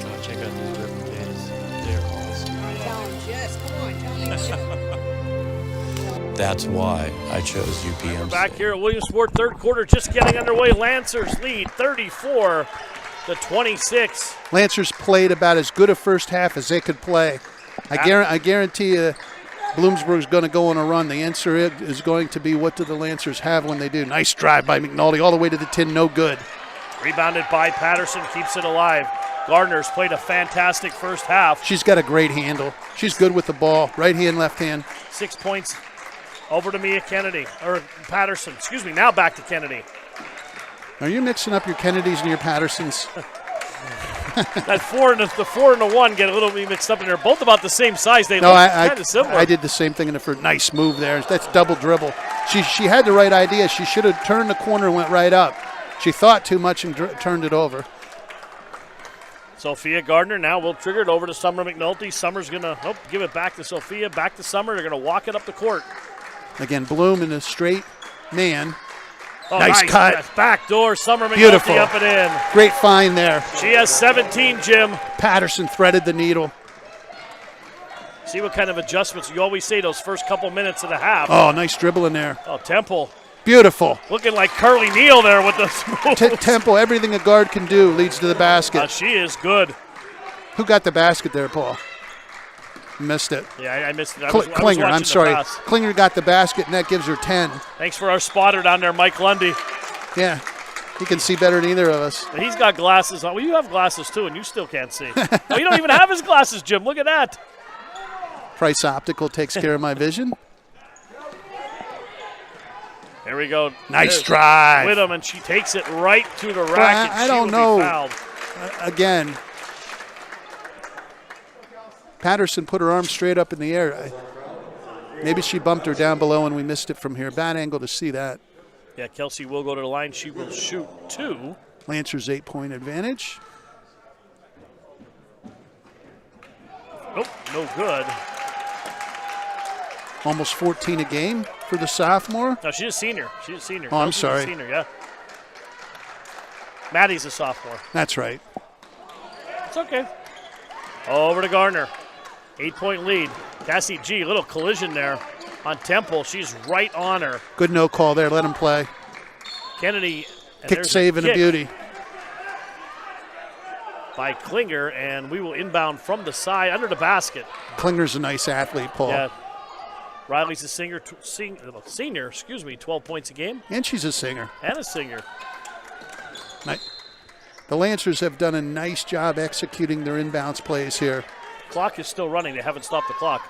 Oh, check out these rib potatoes. They're awesome. Tell him, Jess. Come on, tell him, Jess. That's why I chose UPMC. Back here at Williamsport, third quarter just getting underway. Lancers lead 34-26. Lancers played about as good a first half as they could play. I guarantee you Bloomsburg's going to go on a run. The answer is going to be, what do the Lancers have when they do? Nice drive by McNulty all the way to the tin, no good. Rebounded by Patterson, keeps it alive. Gardner's played a fantastic first half. She's got a great handle. She's good with the ball. Right hand, left hand. 6 points over to Mia Kennedy, or Patterson. Excuse me, now back to Kennedy. Are you mixing up your Kennedys and your Pattersons? That the 4 and the 1 get a little bit mixed up in there. Both about the same size. They No, look I kind of similar. I did the same thing in the first. Nice move there. That's double dribble. She had the right idea. She should have turned the corner and went right up. She thought too much and turned it over. Sophia Gardner now will trigger it over to Summer McNulty. Summer's going to give it back to Sophia, back to Summer. They're going to walk it up the court. Again, Bloom in a straight man. Oh, nice cut. That's back door. Summer McNulty Beautiful. up and in. Great find there. She has 17, Jim. Patterson threaded the needle. See what kind of adjustments. You always say those first couple minutes of the half. Oh, nice dribble in there. Oh, Temple. Beautiful. Looking like Curly Neal there with the moves. Temple, everything a guard can do leads to the basket. She is good. Who got the basket there, Paul? Missed it. Yeah, I missed it. Klinger, I'm sorry. Klinger got the basket, and that gives her 10. Thanks for our spotter down there, Mike Lundy. Yeah, he can see better than either of us. But he's got glasses on. Well, you have glasses too, and you still can't see. No, you don't even have his glasses, Jim. Look at that. Price Optical takes care of my vision. There we go. Nice drive. With him, and she takes it right to the racket. I don't know. Fouled. Again, Patterson put her arm straight up in the air. Maybe she bumped her down below and we missed it from here. Bad angle to see that. Yeah, Kelsey will go to the line. She will shoot 2. Lancers 8-point advantage. Nope, no good. Almost 14 a game for the sophomore. No, she's a senior. Oh, I'm sorry. A senior, yeah. Maddie's a sophomore. That's right. It's okay. Over to Gardner. 8-point lead. Cassie G, little collision there on Temple. She's right on her. Good no call there. Let him play. Kennedy. Kick save and a beauty. By Klinger, and we will inbound from the side under the basket. Klinger's a nice athlete, Paul. Yeah. Riley's a senior, 12 points a game. And she's a singer. And a singer. The Lancers have done a nice job executing their inbounds plays here. Clock is still running. They haven't stopped the clock.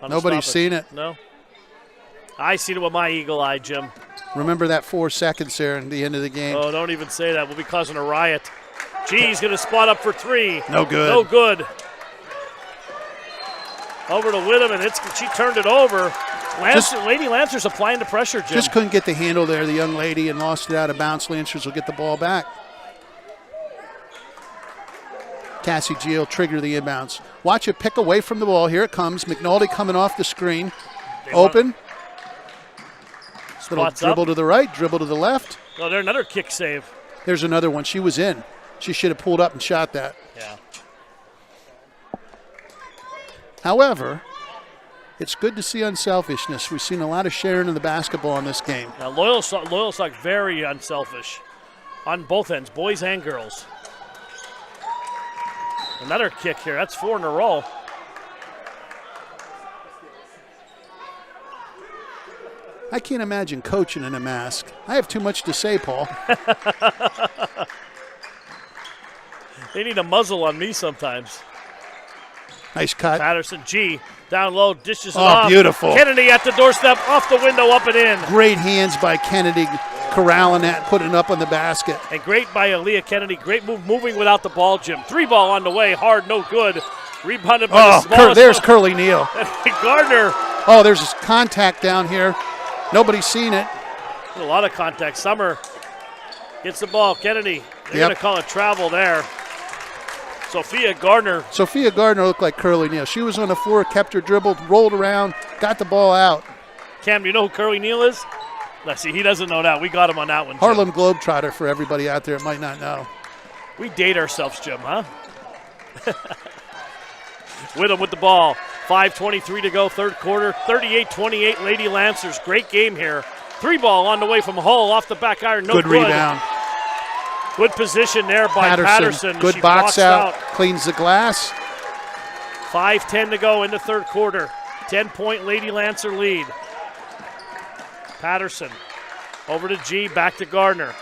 Nobody's seen it. No. I seen it with my eagle eye, Jim. Remember that 4 seconds there at the end of the game. Oh, don't even say that. We'll be causing a riot. G's going to spot up for 3. No good. No good. Over to Whittam, and she turned it over. Lady Lancers applying the pressure, Jim. Just couldn't get the handle there, the young lady, and lost it out of bounds. Lancers will get the ball back. Cassie G will trigger the inbounds. Watch it pick away from the ball. Here it comes. McNulty coming off the screen. Open. Little dribble to the right, dribble to the left. Oh, there's another kick save. There's another one. She was in. She should have pulled up and shot that. Yeah. However, it's good to see unselfishness. We've seen a lot of sharing of the basketball in this game. Now, Loyalsock very unselfish on both ends, boys and girls. Another kick here. That's 4 in a row. I can't imagine coaching in a mask. I have too much to say, Paul. They need a muzzle on me sometimes. Nice cut. Patterson G down low, dishes it off. Oh, beautiful. Kennedy at the doorstep, off the window, up and in. Great hands by Kennedy, corralling that, putting it up on the basket. And great by Aaliyah Kennedy. Great move, moving without the ball, Jim. 3 ball on the way, hard, no good. Rebounded by the smallest. There's Curly Neal. Gardner. Oh, there's contact down here. Nobody's seen it. A lot of contact. Summer gets the ball. Kennedy. They're going to call it travel there. Sophia Gardner. Sophia Gardner looked like Curly Neal. She was on the floor, kept her dribbled, rolled around, got the ball out. Cam, do you know who Curly Neal is? Let's see, he doesn't know that. We got him on that one, Jim. Harlem Globetrotter for everybody out there that might not know. We date ourselves, Jim, huh? Whittam with the ball. 5:23 to go, third quarter. 38-28 Lady Lancers. Great game here. 3-ball on the way from Hull off the back iron. No good. Rebound. Good position there by Patterson. Good she box out. Cleans the glass. 5:10 to go in the third quarter. 10-point Lady Lancer lead. Patterson over to G, back to Gardner.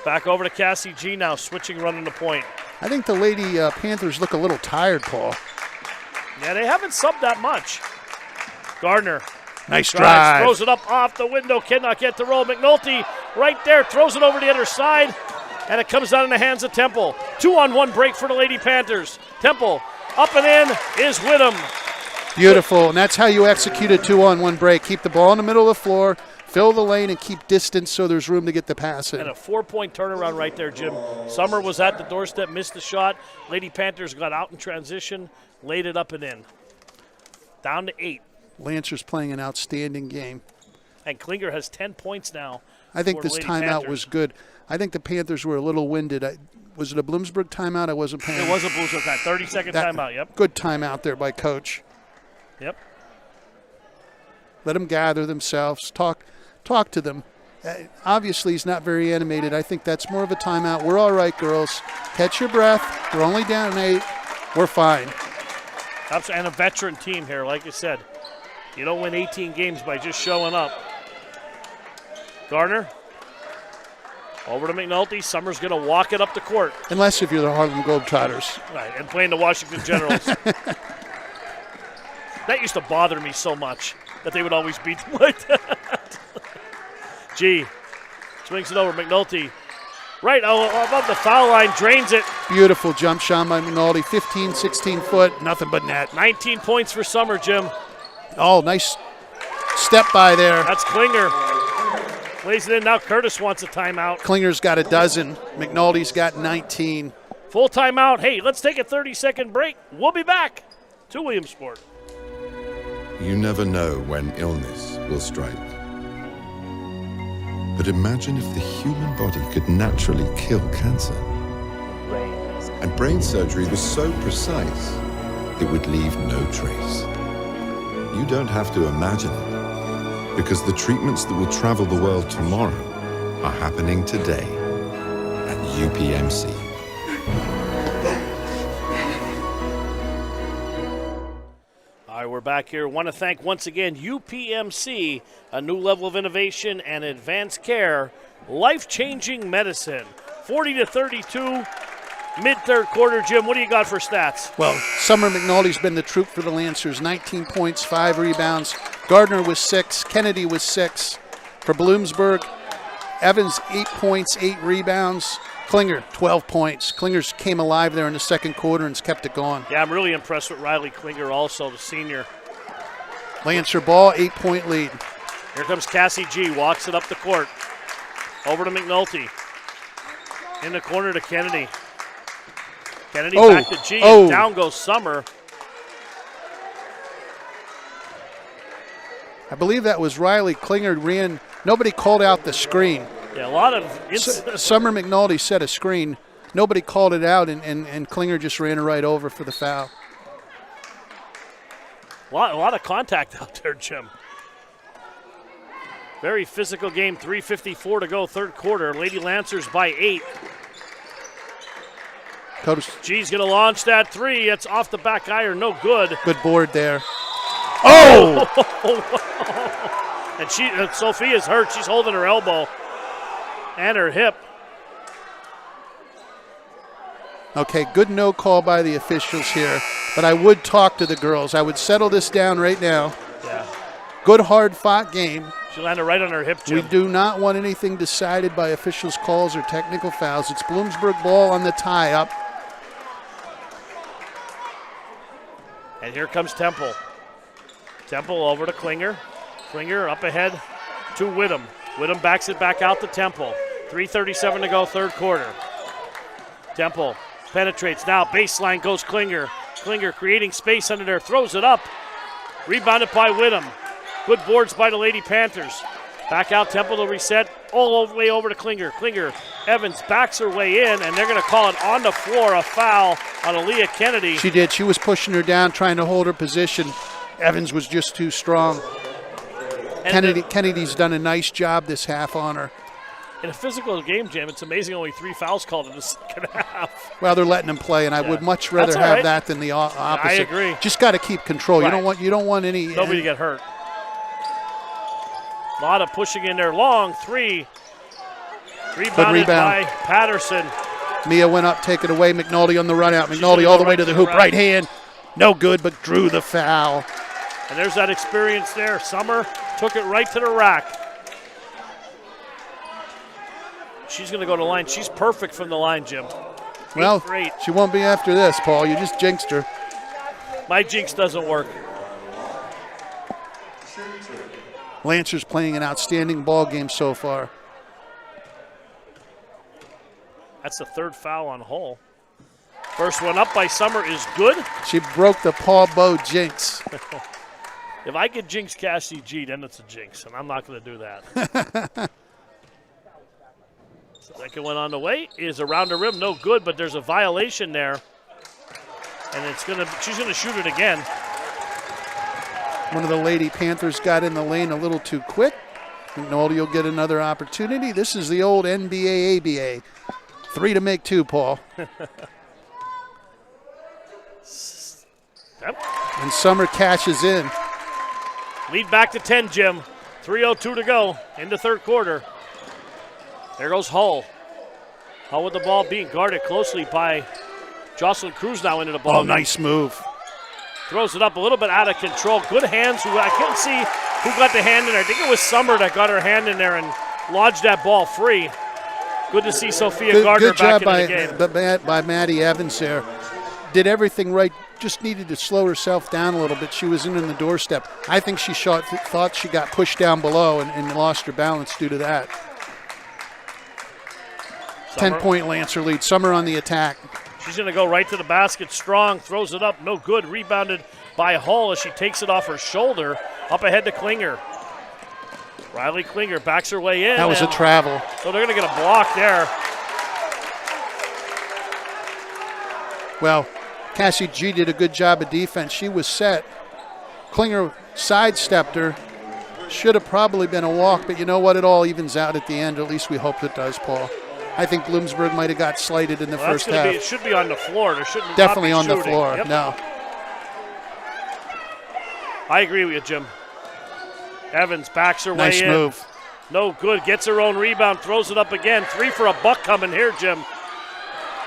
Back over to Cassie G now, switching, running the point. I think the Lady Panthers look a little tired, Paul. Yeah, they haven't subbed that much. Gardner. Nice drive. Throws it up off the window, cannot get the roll. McNulty right there, throws it over the other side, and it comes down in the hands of Temple. 2-on-1 break for the Lady Panthers. Temple up and in is Whittam. Beautiful, and that's how you execute a 2-on-1 break. Keep the ball in the middle of the floor, fill the lane, and keep distance so there's room to get the pass in. And a 4-point turnaround right there, Jim. Summer was at the doorstep, missed the shot. Lady Panthers got out in transition, laid it up and in. Down to 8. Lancers playing an outstanding game. And Klinger has 10 points now. I think this timeout was good. I think the Panthers were a little winded. Was it a Bloomsburg timeout? I wasn't paying. It was a Bloomsburg timeout. 30-second timeout, yep. Good timeout there by Coach. Yep. Let them gather themselves. Talk to them. Obviously, he's not very animated. I think that's more of a timeout. We're all right, girls. Catch your breath. We're only down 8. We're fine. And a veteran team here, like you said. You don't win 18 games by just showing up. Gardner. Over to McNulty. Summer's going to walk it up the court. Unless if you're the Harlem Globetrotters. Right, and playing the Washington Generals. That used to bother me so much that they would always beat them like that. G swings it over. McNulty right above the foul line, drains it. Beautiful jump shot by McNulty. 15, 16 foot, nothing but net. 19 points for Summer, Jim. Oh, nice step by there. That's Klinger. Plays it in now. Curtis wants a timeout. Klinger's got a dozen. McNulty's got 19. Full timeout. Hey, let's take a 30-second break. We'll be back to Williamsport. You never know when illness will strike. But imagine if the human body could naturally kill cancer. And brain surgery was so precise, it would leave no trace. You don't have to imagine it, because the treatments that will travel the world tomorrow are happening today at UPMC. All right, we're back here. Want to thank once again UPMC, a new level of innovation and advanced care, life-changing medicine. 40-32, mid-third quarter. Jim, what do you got for stats? Well, Summer McNulty's been the troop for the Lancers. 19 points, 5 rebounds. Gardner was 6. Kennedy was 6. For Bloomsburg, Evans 8 points, 8 rebounds. Klinger, 12 points. Klinger's came alive there in the second quarter and's kept it going. Yeah, I'm really impressed with Riley Klinger also, the senior. Lancer ball, 8-point lead. Here comes Cassie G, walks it up the court. Over to McNulty. In the corner to Kennedy. Kennedy back to G, and down goes Summer. I believe that was Riley. Klinger ran. Nobody called out the screen. Yeah, a lot of Summer McNulty set a screen. Nobody called it out, and Klinger just ran it right over for the foul. A lot of contact out there, Jim. Very physical game. 3:54 to go, third quarter. Lady Lancers by 8. G's going to launch that 3. It's off the back iron. No good. Good board there. Oh! And Sophia's hurt. She's holding her elbow and her hip. Okay, good no call by the officials here, but I would talk to the girls. I would settle this down right now. Yeah. Good, hard-fought game. She landed right on her hip, Jim. We do not want anything decided by officials' calls or technical fouls. It's Bloomsburg ball on the tie-up. And here comes Temple. Temple over to Klinger. Klinger up ahead to Whittam. Whittam backs it back out to Temple. 3:37 to go, third quarter. Temple penetrates now. Baseline goes Klinger. Klinger creating space under there. Throws it up. Rebounded by Whittam. Good boards by the Lady Panthers. Back out Temple to reset. All the way over to Klinger. Klinger, Evans backs her way in, and they're going to call it on the floor, a foul on Aaliyah Kennedy. She did. She was pushing her down, trying to hold her position. Evans was just too strong. Kennedy's done a nice job this half on her. In a physical game, Jim, it's amazing only 3 fouls called in the second half. Well, they're letting them play, and I would much rather have that than the opposite. I agree. Just got to keep control. Right. You don't want any nobody to get hurt. A lot of pushing in there. Long 3. Rebounded by Patterson. Mia went up, take it away. McNulty on the run out. McNulty all the way to the hoop. Right hand. No good, but drew the foul. And there's that experience there. Summer took it right to the rack. She's going to go to the line. She's perfect from the line, Jim. Well, she won't be after this, Paul. You just jinxed her. My jinx doesn't work. Lancers playing an outstanding ball game so far. That's the 3rd foul on Hull. First one up by Summer is good. She broke the Paul Bowe jinx. If I could jinx Cassie G, then it's a jinx, and I'm not going to do that. Second one on the way is around the rim, no good, but there's a violation there, and she's going to shoot it again. One of the Lady Panthers got in the lane a little too quick. McNulty will get another opportunity. This is the old NBA ABA. 3 to make 2, Paul. Yep. And Summer cashes in. Lead back to 10, Jim. 3:02 to go in the 3rd quarter. There goes Hull. Hull with the ball being guarded closely by Jocelyn Cruz now into the ball. Oh, nice move. Throws it up a little bit out of control. Good hands. I couldn't see who got the hand in there. I think it was Summer that got her hand in there and lodged that ball free. Good to see Sophia Gardner back in the game. Good job by Maddie Evans there. Did everything right. Just needed to slow herself down a little bit. She was in the doorstep. I think she thought she got pushed down below and lost her balance due to that. 10-point Lancer lead. Summer on the attack. She's going to go right to the basket. Strong throws it up. No good. Rebounded by Hull as she takes it off her shoulder. Up ahead to Klinger. Riley Klinger backs her way in. That was a travel. So they're going to get a block there. Well, Cassie G did a good job of defense. She was set. Klinger sidestepped her. Should have probably been a walk, but you know what? It all evens out at the end. At least we hope it does, Paul. I think Bloomsburg might have got slighted in the first half. It should be on the floor. There shouldn't definitely not be on the floor. Yep. No. I agree with you, Jim. Evans backs her nice way in. Nice move. No good. Gets her own rebound. Throws it up again. 3 for a buck coming here, Jim.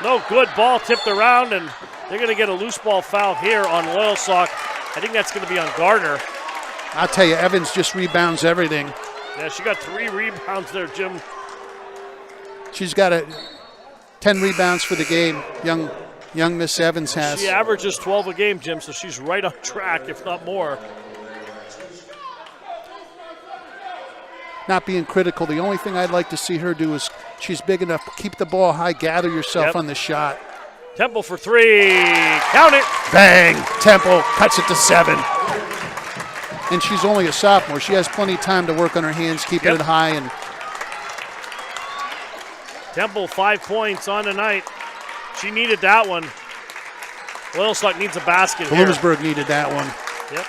No good. Ball tipped around, and they're going to get a loose ball foul here on Loyalsock. I think that's going to be on Gardner. I'll tell you, Evans just rebounds everything. Yeah, she got 3 rebounds there, Jim. She's got 10 rebounds for the game. Young Miss Evans has. She averages 12 a game, Jim, so she's right on track, if not more. Not being critical. The only thing I'd like to see her do is she's big enough. Keep the ball high. Gather yourself on the shot. Temple for 3. Count it. Bang. Temple cuts it to 7. And she's only a sophomore. She has plenty of time to work on her hands, keeping it high. And Temple 5 points on the night. She needed that one. Loyalsock needs a basket here. Bloomsburg needed that one. Yep.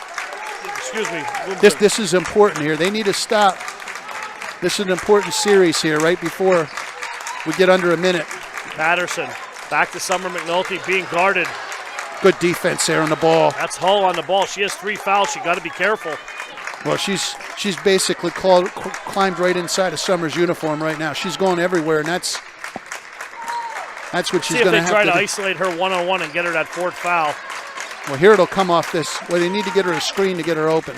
Excuse me. This is important here. They need to stop. This is an important series here right before we get under a minute. Patterson back to Summer McNulty being guarded. Good defense there on the ball. That's Hull on the ball. She has 3 fouls. She got to be careful. Well, she's basically climbed right inside of Summer's uniform right now. She's going everywhere, and that's what she's going to have to do. See if they try to isolate her one-on-one and get her that 4th foul. Well, here it'll come off this. Well, they need to get her a screen to get her open.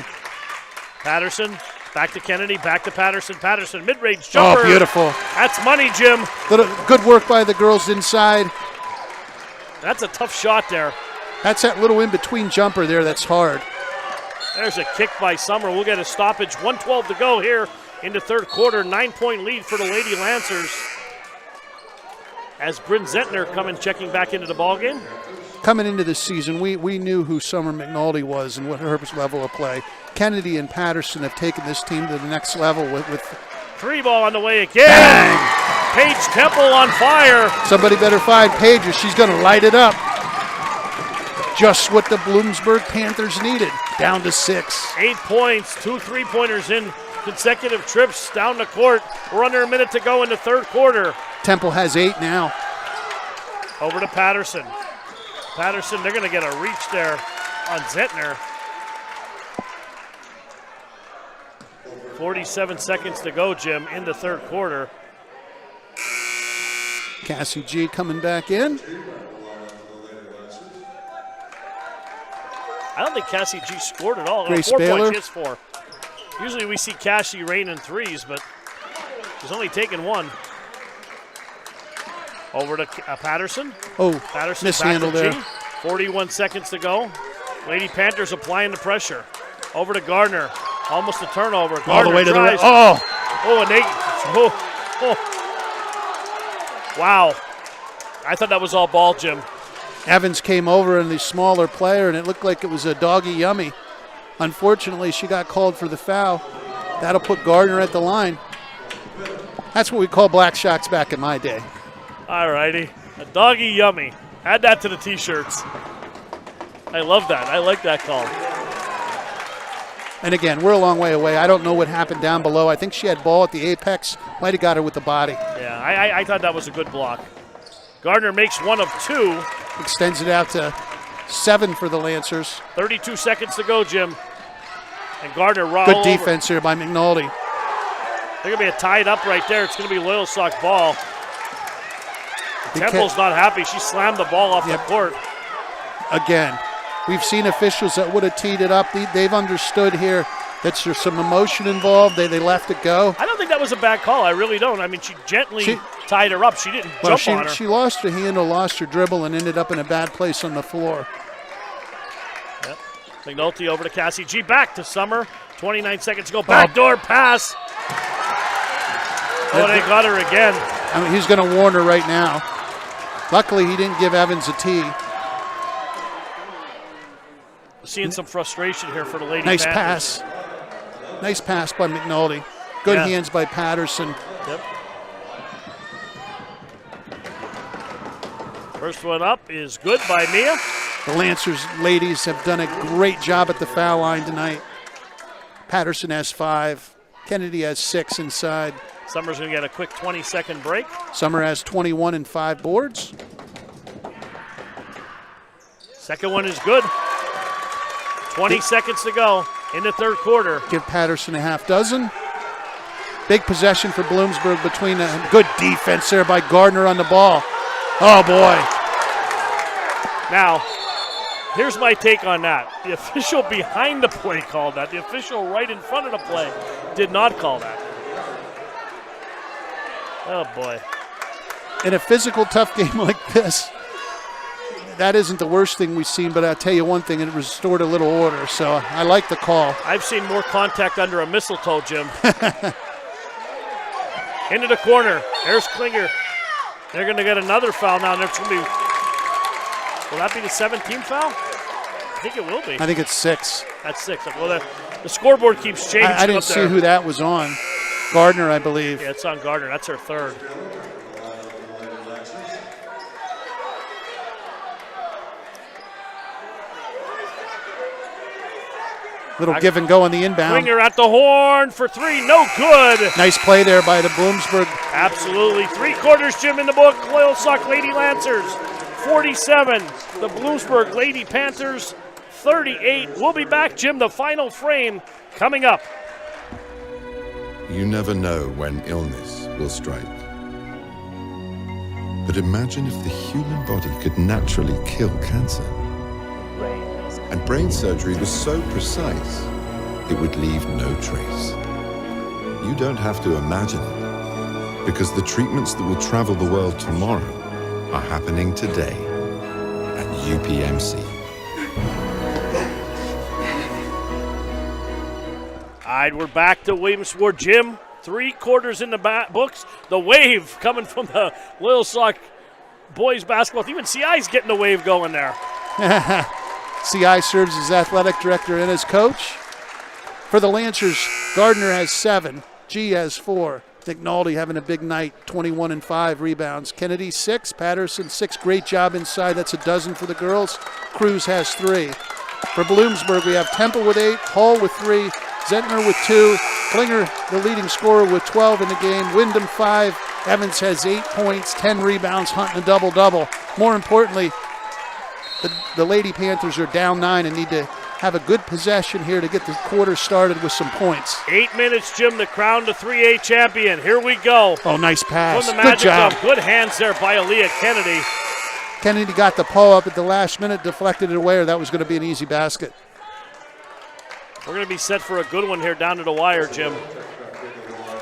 Patterson, back to Kennedy, back to Patterson. Patterson, mid-range jumper. Oh, beautiful. That's money, Jim. Good work by the girls inside. That's a tough shot there. That's that little in-between jumper there that's hard. There's a kick by Summer. We'll get a stoppage. 1:12 to go here in the 3rd quarter. 9-point lead for the Lady Lancers. as Bryn Zentner coming checking back into the ballgame. Coming into this season, we knew who Summer McNulty was and what her level of play. Kennedy and Patterson have taken this team to the next level with 3 ball on the way again. bang! Paige Temple on fire. Somebody better find Paige or she's going to light it up. Just what the Bloomsburg Panthers needed. Down to 6. 8 points, 2 3-pointers in consecutive trips down the court. We're under a minute to go in the third quarter. Temple has 8 now. Over to Patterson. Patterson, they're going to get a reach there on Zentner. 47 seconds to go, Jim, in the third quarter. Cassie G coming back in. I don't think Cassie G scored at all. Grace 4 Baylor. points, she has 4. Usually we see Cassie rain in 3s, but she's only taken 1. Over to Patterson. Oh, Patterson mishandle back to there. G. 41 seconds to go. Lady Panthers applying the pressure. Over to Gardner. Almost a turnover. Gardner All the way to the tries. rim. Oh, Oh, and they. Oh. Wow. I thought that was all ball, Jim. Evans came over and the smaller player, and it looked like it was a doggy yummy. Unfortunately, she got called for the foul. That'll put Gardner at the line. That's what we call black shots back in my day. All righty. A doggy yummy. Add that to the T-shirts. I love that. I like that call. And again, we're a long way away. I don't know what happened down below. I think she had ball at the apex. Might have got her with the body. Yeah, I thought that was a good block. Gardner makes 1 of 2. Extends it out to 7 for the Lancers. 32 seconds to go, Jim. And Gardner raw Good all defense here by McNulty. They're going to be a tied up right there. It's going to be Loyalsock ball. Temple's not happy. She slammed the ball off the court. Again, we've seen officials that would have teed it up. They've understood here that there's some emotion involved. They let it go. I don't think that was a bad call. I really don't. I mean, she gently tied her up. She didn't jump on her. She lost her handle, lost her dribble, and ended up in a bad place on the floor. Yep. McNulty over to Cassie G. Back to Summer. 29 seconds to go. Backdoor pass. Oh, they got her again. I mean, he's going to warn her right now. Luckily, he didn't give Evans a tee. Seeing some frustration here for the Lady Nice Panthers. pass. Nice pass by McNulty. Good hands by Patterson. Yep. First one up is good by Mia. The Lancers ladies have done a great job at the foul line tonight. Patterson has 5. Kennedy has 6 inside. Summer's going to get a quick 20-second break. Summer has 21 and 5 boards. Second one is good. 20 seconds to go in the third quarter. Give Patterson a half dozen. Big possession for Bloomsburg between a good defense there by Gardner on the ball. Oh, boy. Now, here's my take on that. The official behind the play called that. The official right in front of the play did not call that. Oh, boy. In a physical, tough game like this, that isn't the worst thing we've seen, but I'll tell you one thing, it restored a little order, so I like the call. I've seen more contact under a mistletoe, Jim. Into the corner. There's Klinger. They're going to get another foul now. There's going to be, will that be the 17th foul? I think it will be. I think it's 6. That's 6. Well, the scoreboard keeps changing. I didn't see who that was on. Gardner, I believe. Yeah, it's on Gardner. That's her third. Little give and go on the inbound. Klinger at the horn for 3. No good. Nice play there by the Bloomsburg. Absolutely. 3 quarters, Jim, in the book. Loyalsock Lady Lancers, 47. The Bloomsburg Lady Panthers, 38. We'll be back, Jim. The final frame coming up. You never know when illness will strike. But imagine if the human body could naturally kill cancer. And brain surgery was so precise, it would leave no trace. You don't have to imagine it, because the treatments that will travel the world tomorrow are happening today at UPMC. All right, we're back to Williamsport, Jim. 3 quarters in the books. The wave coming from the Loyalsock boys basketball. Even CI's getting the wave going there. CI serves as athletic director and as coach. For the Lancers, Gardner has 7. G has 4. McNulty having a big night, 21 and 5 rebounds. Kennedy 6, Patterson 6. Great job inside. That's a dozen for the girls. Cruz has 3. For Bloomsburg, we have Temple with 8, Hall with 3, Zentner with 2, Klinger, the leading scorer, with 12 in the game. Wyndham 5. Evans has 8 points, 10 rebounds, hunting a double-double. More importantly, the Lady Panthers are down 9 and need to have a good possession here to get the quarter started with some points. 8 minutes, Jim, to crown the 3A champion. Here we go. Oh, nice pass. From the Good Magic job. Zone. Good hands there by Aaliyah Kennedy. Kennedy got the pull-up at the last minute, deflected it away, or that was going to be an easy basket. We're going to be set for a good one here down to the wire, Jim.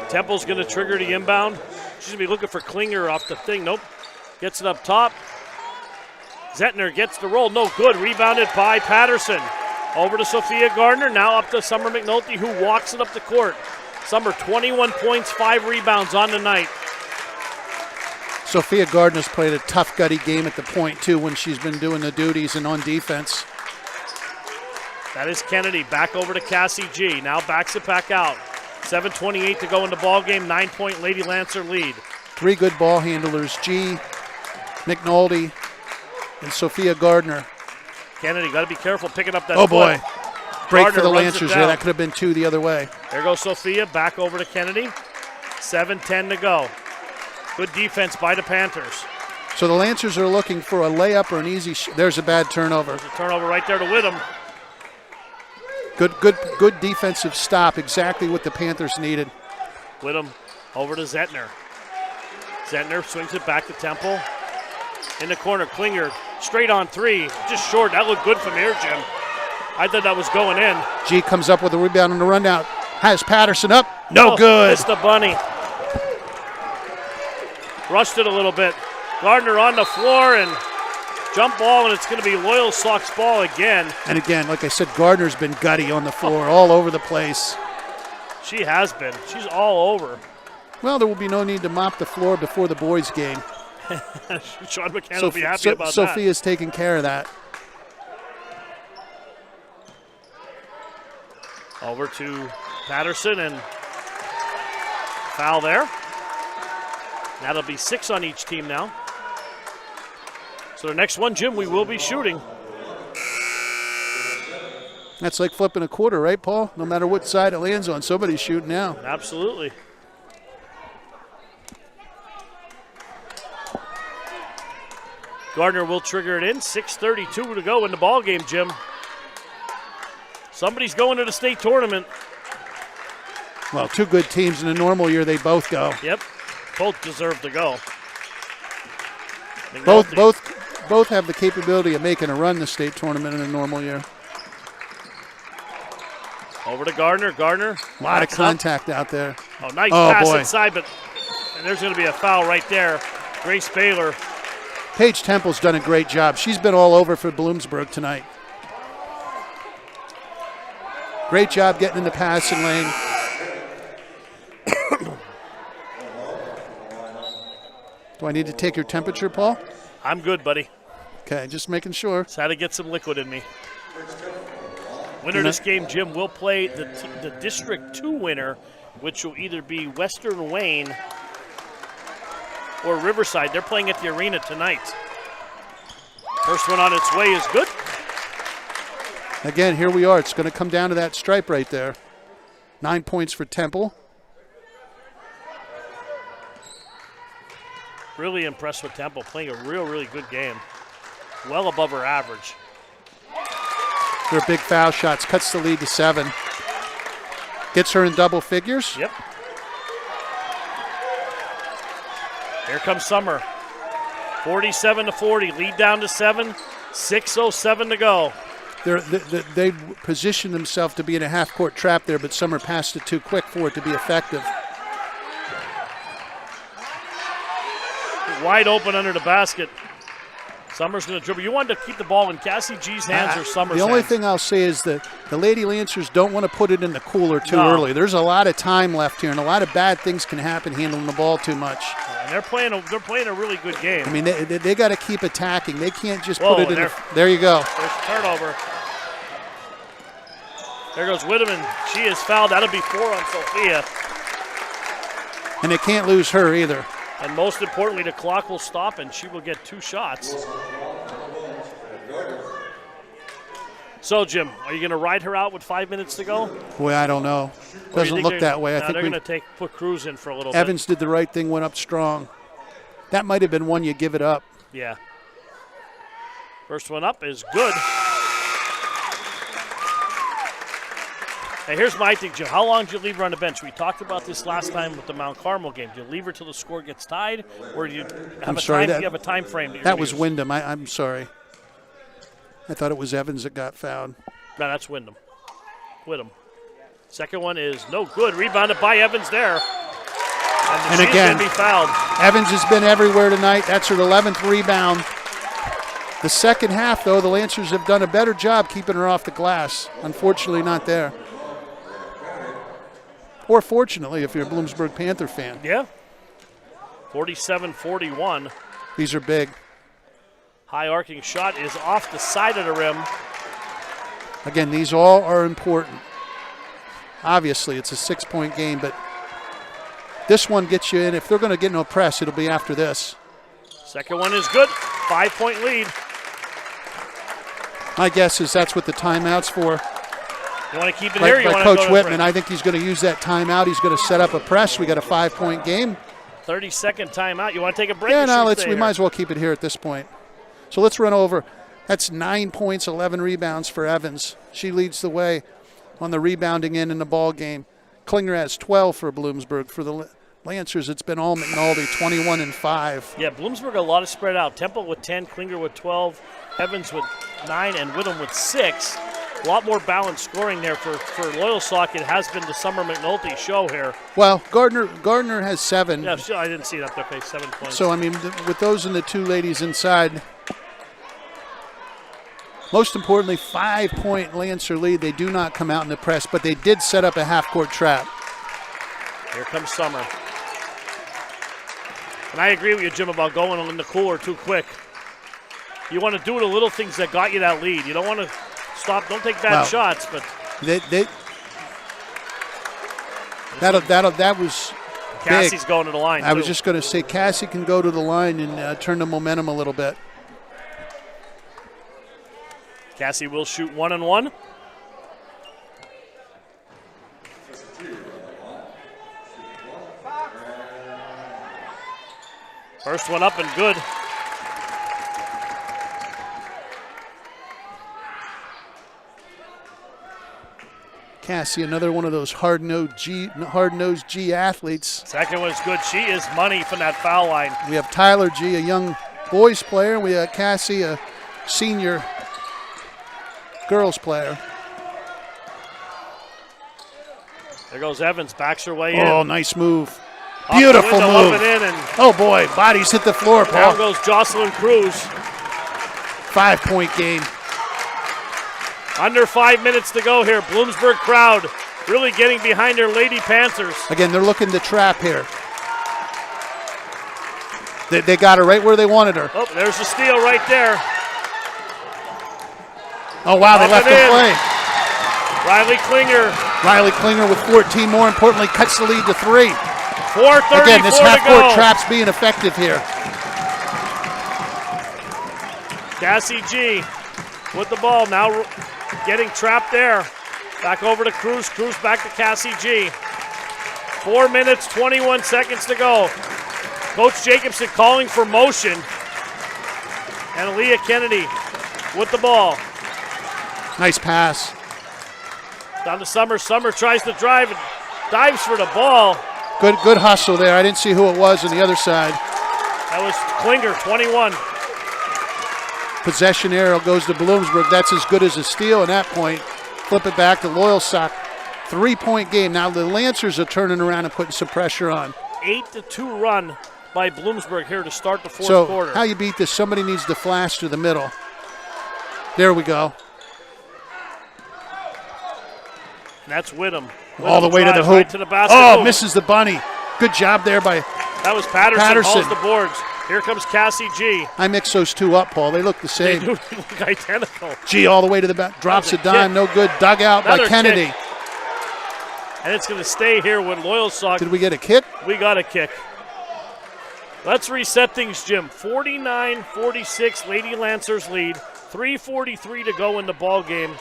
Temple's going to trigger the inbound. She's going to be looking for Klinger off the thing. Nope. Gets it up top. Zentner gets the roll. No good. Rebounded by Patterson. Over to Sophia Gardner. Now up to Summer McNulty, who walks it up the court. Summer, 21 points, 5 rebounds on the night. Sophia Gardner's played a tough, gutty game at the point, too, when she's been doing the duties and on defense. That is Kennedy. Back over to Cassie G. Now backs it back out. 7:28 to go in the ball game. 9-point Lady Lancer lead. 3 good ball handlers, G, McNulty, and Sophia Gardner. Kennedy, got to be careful picking up that Oh, boy. foot. Break Gardner for the runs it Lancers down. there. That could have been 2 the other way. There goes Sophia. Back over to Kennedy. 7:10 to go. Good defense by the Panthers. So the Lancers are looking for a layup or an easy there's a bad turnover. There's a turnover right there to Whittam. Good defensive stop. Exactly what the Panthers needed. Whittam over to Zentner. Zentner swings it back to Temple. In the corner, Klinger straight on 3. Just short. That looked good from here, Jim. I thought that was going in. G comes up with a rebound on the rundown. Has Patterson up. No good. Missed the bunny. Rushed it a little bit. Gardner on the floor and jump ball, and it's going to be Loyalsock's ball again. And again, like I said, Gardner's been gutty on the floor, all over the place. She has been. She's all over. Well, there will be no need to mop the floor before the boys' game. Sean McCann will be happy about that. Sophia's taking care of that. Over to Patterson, and foul there. That'll be 6 on each team now. So the next one, Jim, we will be shooting. That's like flipping a quarter, right, Paul? No matter what side it lands on, somebody's shooting now. Absolutely. Gardner will trigger it in. 6:32 to go in the ball game, Jim. Somebody's going to the state tournament. Well, 2 good teams in a normal year, they both go. Yep, both deserve to go. Both have the capability of making a run the state tournament in a normal year. Over to Gardner. Gardner. A lot of contact out there. Oh, nice pass boy. inside, and there's going to be a foul right there. Grace Baylor. Paige Temple's done a great job. She's been all over for Bloomsburg tonight. Great job getting in the passing lane. Do I need to take your temperature, Paul? I'm good, buddy. Okay, just making sure. Just had to get some liquid in me. Winner of this game, Jim, will play the District 2 winner, which will either be Western Wayne or Riverside. They're playing at the arena tonight. First one on its way is good. Again, here we are. It's going to come down to that stripe right there. 9 points for Temple. Really impressed with Temple, playing a really good game. Well above her average. Their big foul shots cuts the lead to 7. Gets her in double figures. Yep. Here comes Summer. 47-40, lead down to 7. 6:07 to go. They positioned themselves to be in a half-court trap there, but Summer passed it too quick for it to be effective. Wide open under the basket. Summers going to dribble. You wanted to keep the ball in Cassie G's hands or Summers' The only hands? thing I'll say is that the Lady Lancers don't want to put it in the cooler too early. There's a lot of time left here, and a lot of bad things can happen handling the ball too much. And they're playing a really good game. I mean, they got to keep attacking. They can't just put it in. There you go. There's a turnover. There goes Whitman. She is fouled. That'll be 4 on Sophia. And they can't lose her either. And most importantly, the clock will stop and she will get 2 shots. So, Jim, are you going to ride her out with 5 minutes to go? Boy, I don't know. Doesn't look that way. I think they're going to put Cruz in for a little bit. Evans did the right thing, went up strong. That might have been one you give it up. Yeah. First one up is good. Hey, here's my thing, Jim. How long do you leave her on the bench? We talked about this last time with the Mount Carmel game. Do you leave her till the score gets tied, or do you have a time frame? That was Wyndham. I'm sorry. I thought it was Evans that got fouled. No, that's Wyndham. Second one is no good. Rebounded by Evans there. And again, going to be fouled. Evans has been everywhere tonight. That's her 11th rebound. The second half, though, the Lancers have done a better job keeping her off the glass. Unfortunately, not there. Or fortunately, if you're a Bloomsburg Panther fan. Yeah. 47-41. These are big. High arcing shot is off the side of the rim. Again, these all are important. Obviously, it's a 6-point game, but this one gets you in. If they're going to get no press, it'll be after this. Second one is good. 5-point lead. My guess is that's what the timeout's for. You want to keep it here? Or you want Coach to go Whitman, I think he's going to use that timeout. He's going to set up a press. We got a 5-point game. 30-second timeout. You want to take a break? Yeah, no, we might as well keep it here at this point. So let's run over. That's 9 points, 11 rebounds for Evans. She leads the way on the rebounding end in the ball game. Klinger has 12 for Bloomsburg. For the Lancers, it's been all McNulty, 21-5. Yeah, Bloomsburg a lot of spread out. Temple with 10, Klinger with 12, Evans with 9, and Whittam with 6. A lot more balanced scoring there for Loyalsock. It has been the Summer McNulty show here. Well, Gardner has 7. Yeah, I didn't see that. Okay, 7 points. So, I mean, with those and the 2 ladies inside, most importantly, 5-point Lancer lead. They do not come out in the press, but they did set up a half-court trap. Here comes Summer. And I agree with you, Jim, about going in the cooler too quick. You want to do the little things that got you that lead. You don't want to stop. Don't take bad shots, but that was Cassie's big. going to the line. I was just going to say Cassie can go to the line and turn the momentum a little bit. Cassie will shoot 1-1. First one up and good. Cassie, another one of those hard-nosed G athletes. Second one is good. She is money from that foul line. We have Tyler G, a young boys player. We have Cassie, a senior girls player. There goes Evans, backs her way in. Oh, nice move. Beautiful move. Up and in, and oh, boy, bodies hit the floor, Paul. Down goes Jocelyn Cruz. 5-point game. Under 5 minutes to go here. Bloomsburg crowd really getting behind their Lady Panthers. Again, they're looking to trap here. They got her right where they wanted her. Oh, there's the steal right there. Oh, wow, they left her play. Riley Klinger with 14. More importantly, cuts the lead to 3. 4:34 Again, this to half-court go. trap's being effective here. Cassie G with the ball, now getting trapped there. Back over to Cruz. Cruz back to Cassie G. 4 minutes, 21 seconds to go. Coach Jacobson calling for motion. And Aaliyah Kennedy with the ball. Nice pass. Down to Summer. Summer tries to drive and dives for the ball. Good hustle there. I didn't see who it was on the other side. That was Klinger, 21. Possession arrow goes to Bloomsburg. That's as good as a steal at that point. Flip it back to Loyalsock. 3-point game. Now the Lancers are turning around and putting some pressure on. 8-2 run by Bloomsburg here to start the fourth So quarter. how you beat this? Somebody needs to flash to the middle. There we go. That's Whittem. All the way to the drives hoop. right to the basket. Oh, misses the bunny. Good job there by That was Patterson. Patterson. Hauls the boards. Here comes Cassie G. I mix those two up, Paul. They look the They same. do look identical. G all the way to the back. Drops a That was a dime. kick. No good. Dug out by Another Kennedy. kick. And it's going to stay here with Loyalsock. Did we get a kick? We got a kick. Let's reset things, Jim. 49-46, Lady Lancers lead. 3:43 to go in the ball game.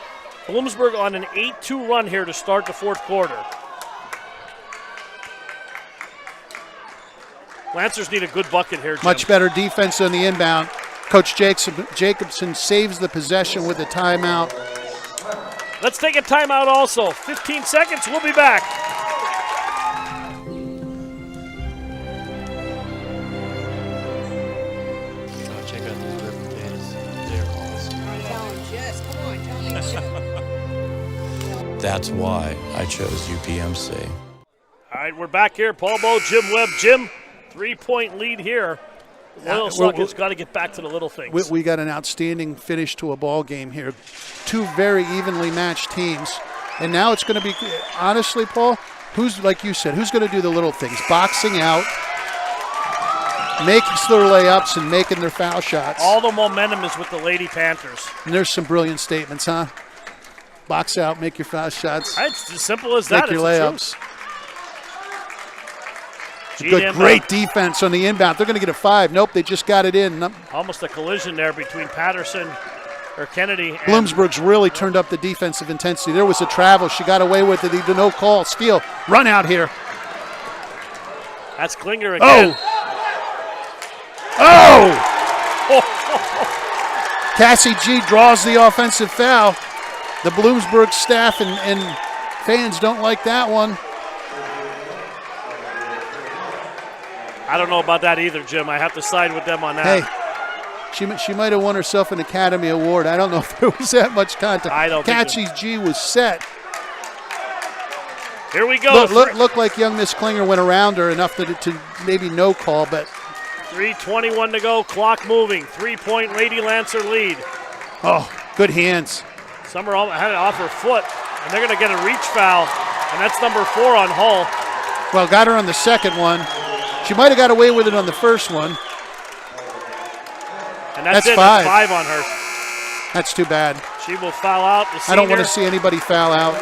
Bloomsburg on an 8-2 run here to start the fourth quarter. Lancers need a good bucket here, Jim. Much better defense on the inbound. Coach Jacobson saves the possession with a timeout. Let's take a timeout also. 15 seconds, we'll be back. Oh, check out these ripped potatoes. They're awesome. Tell him, Jess. Come on, tell him, Jess. That's why I chose UPMC. All right, we're back here. Paul Bowe, Jim Webb. Jim, 3-point lead here. Loyalsock has got to get back to the little things. We got an outstanding finish to a ball game here. Two very evenly matched teams. And now it's going to be, honestly, Paul, who's, like you said, who's going to do the little things? Boxing out, making their layups, and making their foul shots. All the momentum is with the Lady Panthers. And there's some brilliant statements, huh? Box out, make your foul shots, It's as simple as that. make your It's the layups. truth. Good, great defense on the inbound. They're going to get a 5. Nope, they just got it in. Almost a collision there between Patterson or Kennedy. And Bloomsburg's really turned up the defensive intensity. There was a travel. She got away with it. No call. Steal. Run out here. that's Klinger again. Oh! Cassie G draws the offensive foul. The Bloomsburg staff and fans don't like that one. I don't know about that either, Jim. I have to side with them on that. Hey, she might have won herself an Academy Award. I don't know if there was that much contact. I don't think Cassie G was set. Here we go. Looked like young Miss Klinger went around her enough to maybe no call, but 3:21 to go. Clock moving. 3-point Lady Lancer lead. oh, good hands. Summer had it off her foot, and they're going to get a reach foul, and that's number 4 on Hull. Well, got her on the second one. She might have got away with it on the first one. And that's it. 5. That's 5 on her. That's too bad. She will foul out. The I don't want senior. to see anybody foul out.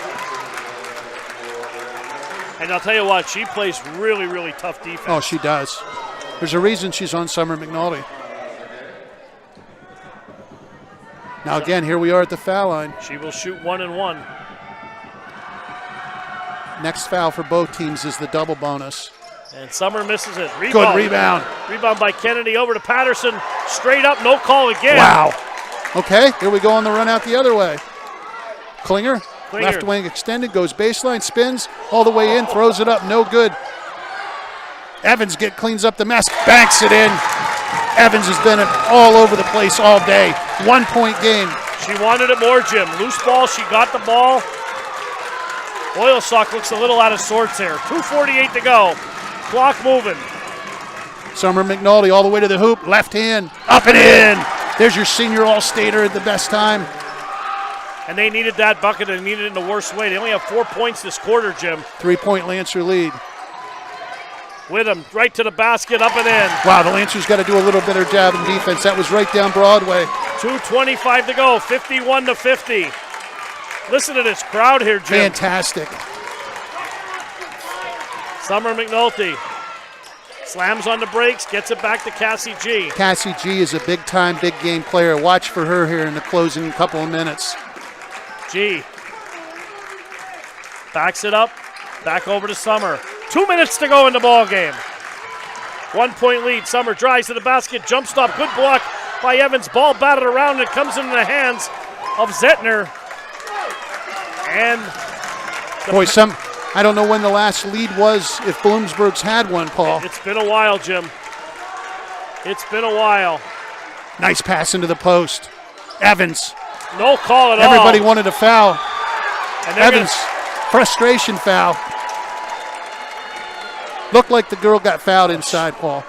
And I'll tell you what, she plays really, really tough defense. Oh, she does. There's a reason she's on Summer McNulty. Now again, here we are at the foul line. She will shoot 1 and 1. Next foul for both teams is the double bonus. And Summer misses it. Good rebound. Rebound by Kennedy over to Patterson. Straight up, no call again. Wow. Okay, here we go on the run out the other way. Klinger. Left wing extended, goes baseline, spins all the way in, throws it up, no good. Evans cleans up the mess, banks it in. Evans has been all over the place all day. 1-point game. She wanted it more, Jim. Loose ball, she got the ball. Loyalsock looks a little out of sorts here. 2:48 to go. Clock moving. Summer McNulty all the way to the hoop, left hand, up and in. There's your senior all-stater at the best time. And they needed that bucket and needed it in the worst way. They only have 4 points this quarter, Jim. 3-point Lancer lead. Whittem right to the basket, up and in. Wow, the Lancers got to do a little better job in defense. That was right down Broadway. 2:25 to go, 51-50. Listen to this crowd here, Jim. Fantastic. Summer McNulty slams on the brakes, gets it back to Cassie G. Cassie G is a big-time, big-game player. Watch for her here in the closing couple of minutes. G backs it up, back over to Summer. 2 minutes to go in the ball game. 1-point lead. Summer drives to the basket, jump stop, good block by Evans. Ball batted around, and it comes into the hands of Zettner. And boy, I don't know when the last lead was, if Bloomsburg's had one, Paul. It's been a while, Jim. It's been a while. Nice pass into the post. Evans. No call at all. Everybody wanted a foul. And Evans, frustration foul. Looked like the girl got fouled inside, Paul.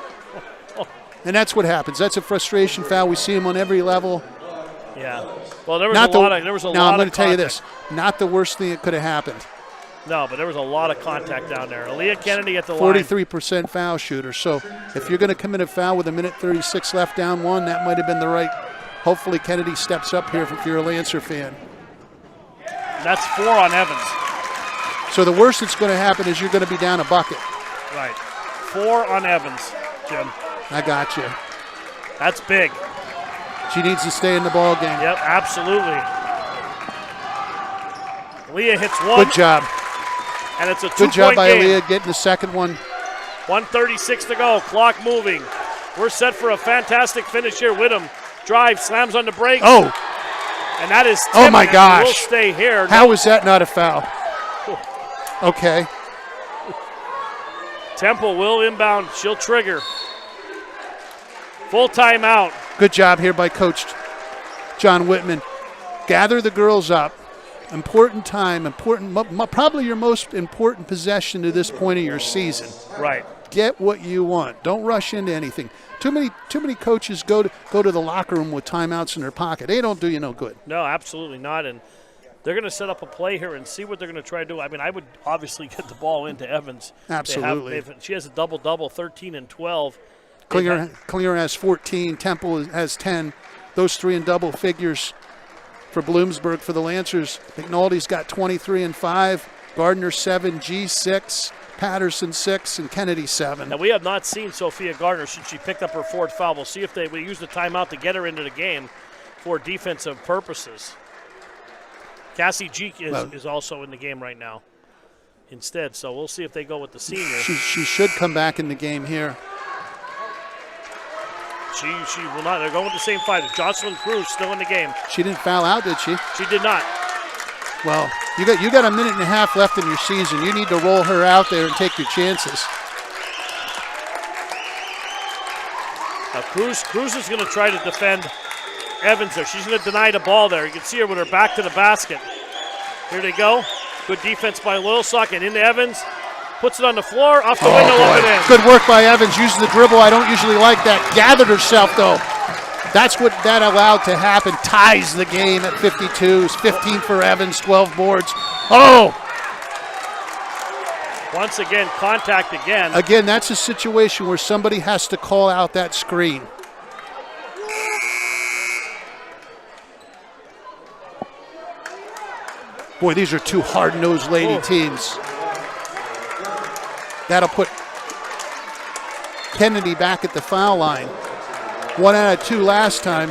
And that's what happens. That's a frustration foul. We see them on every level. Yeah. Well, there was Not a lot of there was a now, lot I'm going of to tell you contact. this. Not the worst thing that could have happened. No, but there was a lot of contact down there. Aaliyah Kennedy at the line. 43% foul shooter. So if you're going to commit a foul with 1:36 left down one, that might have been the right. Hopefully Kennedy steps up here if you're a Lancer fan. That's 4 on Evans. So the worst that's going to happen is you're going to be down a bucket. Right. 4 on Evans, Jim. I got you. That's big. She needs to stay in the ball game. Yep, absolutely. Leah hits one. Good job. And it's a 2-point Good job by game. Leah getting the second one. 1:36 to go. Clock moving. We're set for a fantastic finish here. Whittam drive, slams on the break. Oh. And that is Oh, tip, my and gosh. We'll stay here. How is that not a foul? Okay. Temple will inbound. She'll trigger. Full timeout. Good job here by Coach John Whitman. Gather the girls up. Important time, probably your most important possession to this point of your season. Right. Get what you want. Don't rush into anything. Too many coaches go to the locker room with timeouts in their pocket. They don't do you no good. No, absolutely not. And they're going to set up a play here and see what they're going to try to do. I mean, I would obviously get the ball into Evans. Absolutely. She has a double-double, 13 and 12. Klinger has 14. Temple has 10. Those three in double figures for Bloomsburg. For the Lancers, McNulty's got 23 and 5. Gardner 7, G 6, Patterson 6, and Kennedy 7. Now, we have not seen Sophia Gardner since she picked up her 4th foul. We'll see if we use the timeout to get her into the game for defensive purposes. Cassie Jeek is also in the game right now instead, so we'll see if they go with the senior. She should come back in the game here. She will not. They're going with the same fighter. Jocelyn Cruz still in the game. She didn't foul out, did she? She did not. Well, you got a minute and a half left in your season. You need to roll her out there and take your chances. Now Cruz is going to try to defend Evans there. She's going to deny the ball there. You can see her with her back to the basket. Here they go. Good defense by Loyalsock and into Evans. Puts it on the floor, off the window, up and in. Good work by Evans, using the dribble. I don't usually like that. Gathered herself, though. That's what that allowed to happen. Ties the game at 52. 15 for Evans, 12 boards. Oh! Once again, contact again. Again, that's a situation where somebody has to call out that screen. Boy, these are two hard-nosed lady teams. That'll put Kennedy back at the foul line. 1 out of 2 last time.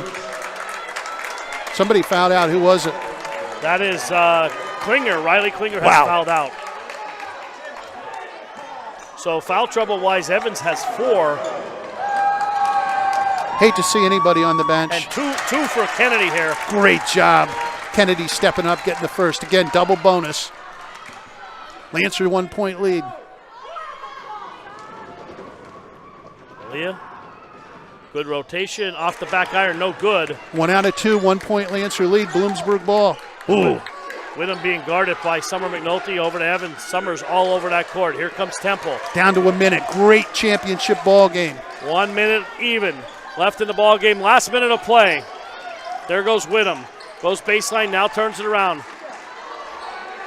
Somebody fouled out. Who was it? That is Klinger. Riley Klinger has fouled out. So foul trouble-wise, Evans has 4. Hate to see anybody on the bench. And two for Kennedy here. Great job. Kennedy stepping up, getting the first. Again, double bonus. Lancer 1-point lead. Leah, good rotation, off the back iron, no good. 1 out of 2, 1-point Lancer lead, Bloomsburg ball. Ooh. Whittam being guarded by Summer McNulty over to Evans. Summers all over that court. Here comes Temple. Down to a minute. Great championship ball game. 1 minute even left in the ball game. Last minute of play. There goes Whittam. Goes baseline, now turns it around.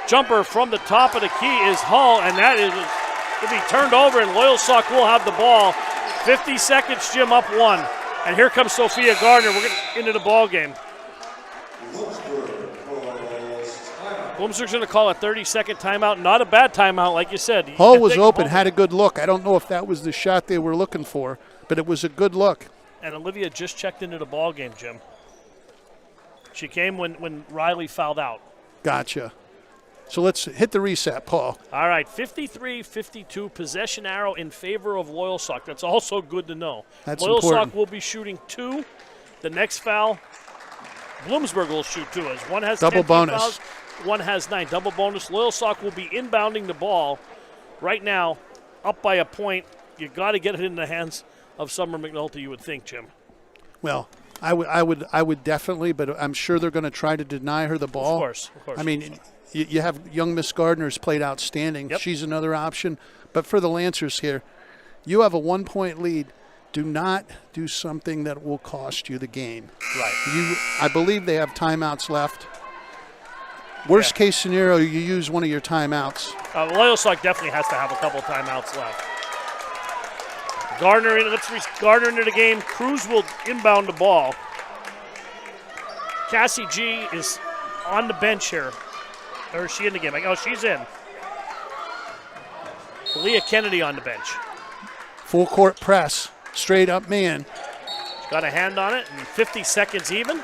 Jumper from the top of the key is Hull, and that will be turned over, and Loyalsock will have the ball. 50 seconds, Jim, up 1. And here comes Sophia Gardner. We're into the ball game. Bloomsburg's going to call a 30-second timeout. Not a bad timeout, like you said. Hull was open, had a good look. I don't know if that was the shot they were looking for, but it was a good look. And Olivia just checked into the ball game, Jim. She came when Riley fouled out. Gotcha. So let's hit the reset, Paul. All right, 53-52, possession arrow in favor of Loyalsock. That's also good to know. That's Loyalsock important. will be shooting 2. The next foul, Bloomsburg will shoot 2. As one has Double 10 bonus. fouls, one has 9. Double bonus. Loyalsock will be inbounding the ball. Right now, up by a point. You got to get it in the hands of Summer McNulty, you would think, Jim. Well, I would definitely, but I'm sure they're going to try to deny her the ball. Of course. I mean, you have young Miss Gardner's played outstanding. Yep. She's another option. But for the Lancers here, you have a 1-point lead. Do not do something that will cost you the game. Right. I believe they have timeouts left. Worst case scenario, you use one of your timeouts. Loyalsock definitely has to have a couple timeouts left. Gardner Gardner into the game. Cruz will inbound the ball. Cassie G is on the bench here. Or is she in the game? Oh, she's in. Leah Kennedy on the bench. Full court press. Straight up man. She's got a hand on it, and 50 seconds even.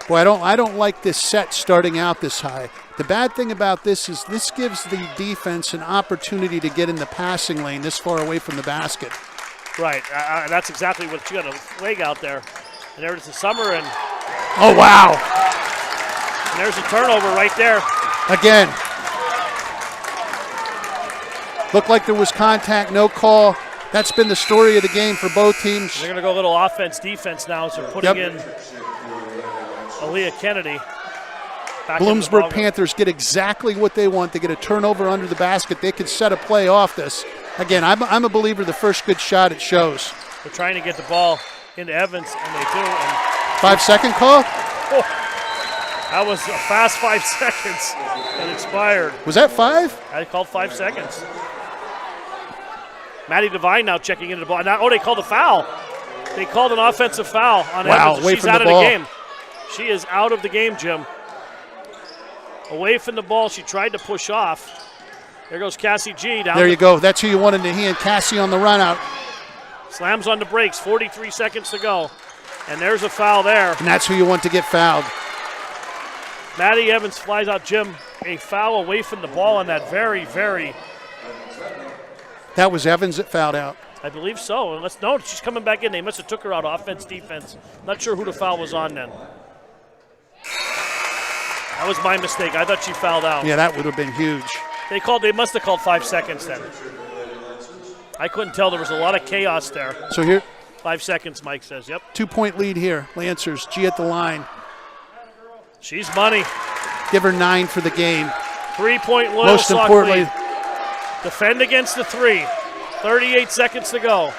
Boy, I don't like this set starting out this high. The bad thing about this is this gives the defense an opportunity to get in the passing lane this far away from the basket. Right, that's exactly what she got a leg out there. And there's the Summer, and oh, wow. And there's a turnover right there. Again. Looked like there was contact, no call. That's been the story of the game for both teams. They're going to go a little offense-defense now as they're putting in Aaliyah Kennedy. Bloomsburg Panthers get exactly what they want. They get a turnover under the basket. They could set a play off this. Again, I'm a believer the first good shot, it shows. They're trying to get the ball into Evans, and they do. And 5-second call? Oh, that was a fast 5 seconds that expired. Was that 5? I called 5 seconds. Maddie Devine now checking into the ball. Now, they called a foul. They called an offensive foul on Evans. Away She's from out the of ball. the game. She is out of the game, Jim. Away from the ball. She tried to push off. There goes Cassie G. Down there you go. That's who you wanted to hand. Cassie on the run out. Slams on the brakes. 43 seconds to go. And there's a foul there. And that's who you want to get fouled. Maddie Evans flies out, Jim. A foul away from the ball on that very, very. That was Evans that fouled out. I believe so. No, she's coming back in. They must have took her out offense, defense. Not sure who the foul was on then. That was my mistake. I thought she fouled out. Yeah, that would have been huge. They must have called 5 seconds then. I couldn't tell. There was a lot of chaos there. So here. 5 seconds, Mike says. Yep. 2-point lead here. Lancers, G at the line. She's money. Give her 9 for the game. 3-point Loyalsock Most importantly. lead. Defend against the 3. 38 seconds to go.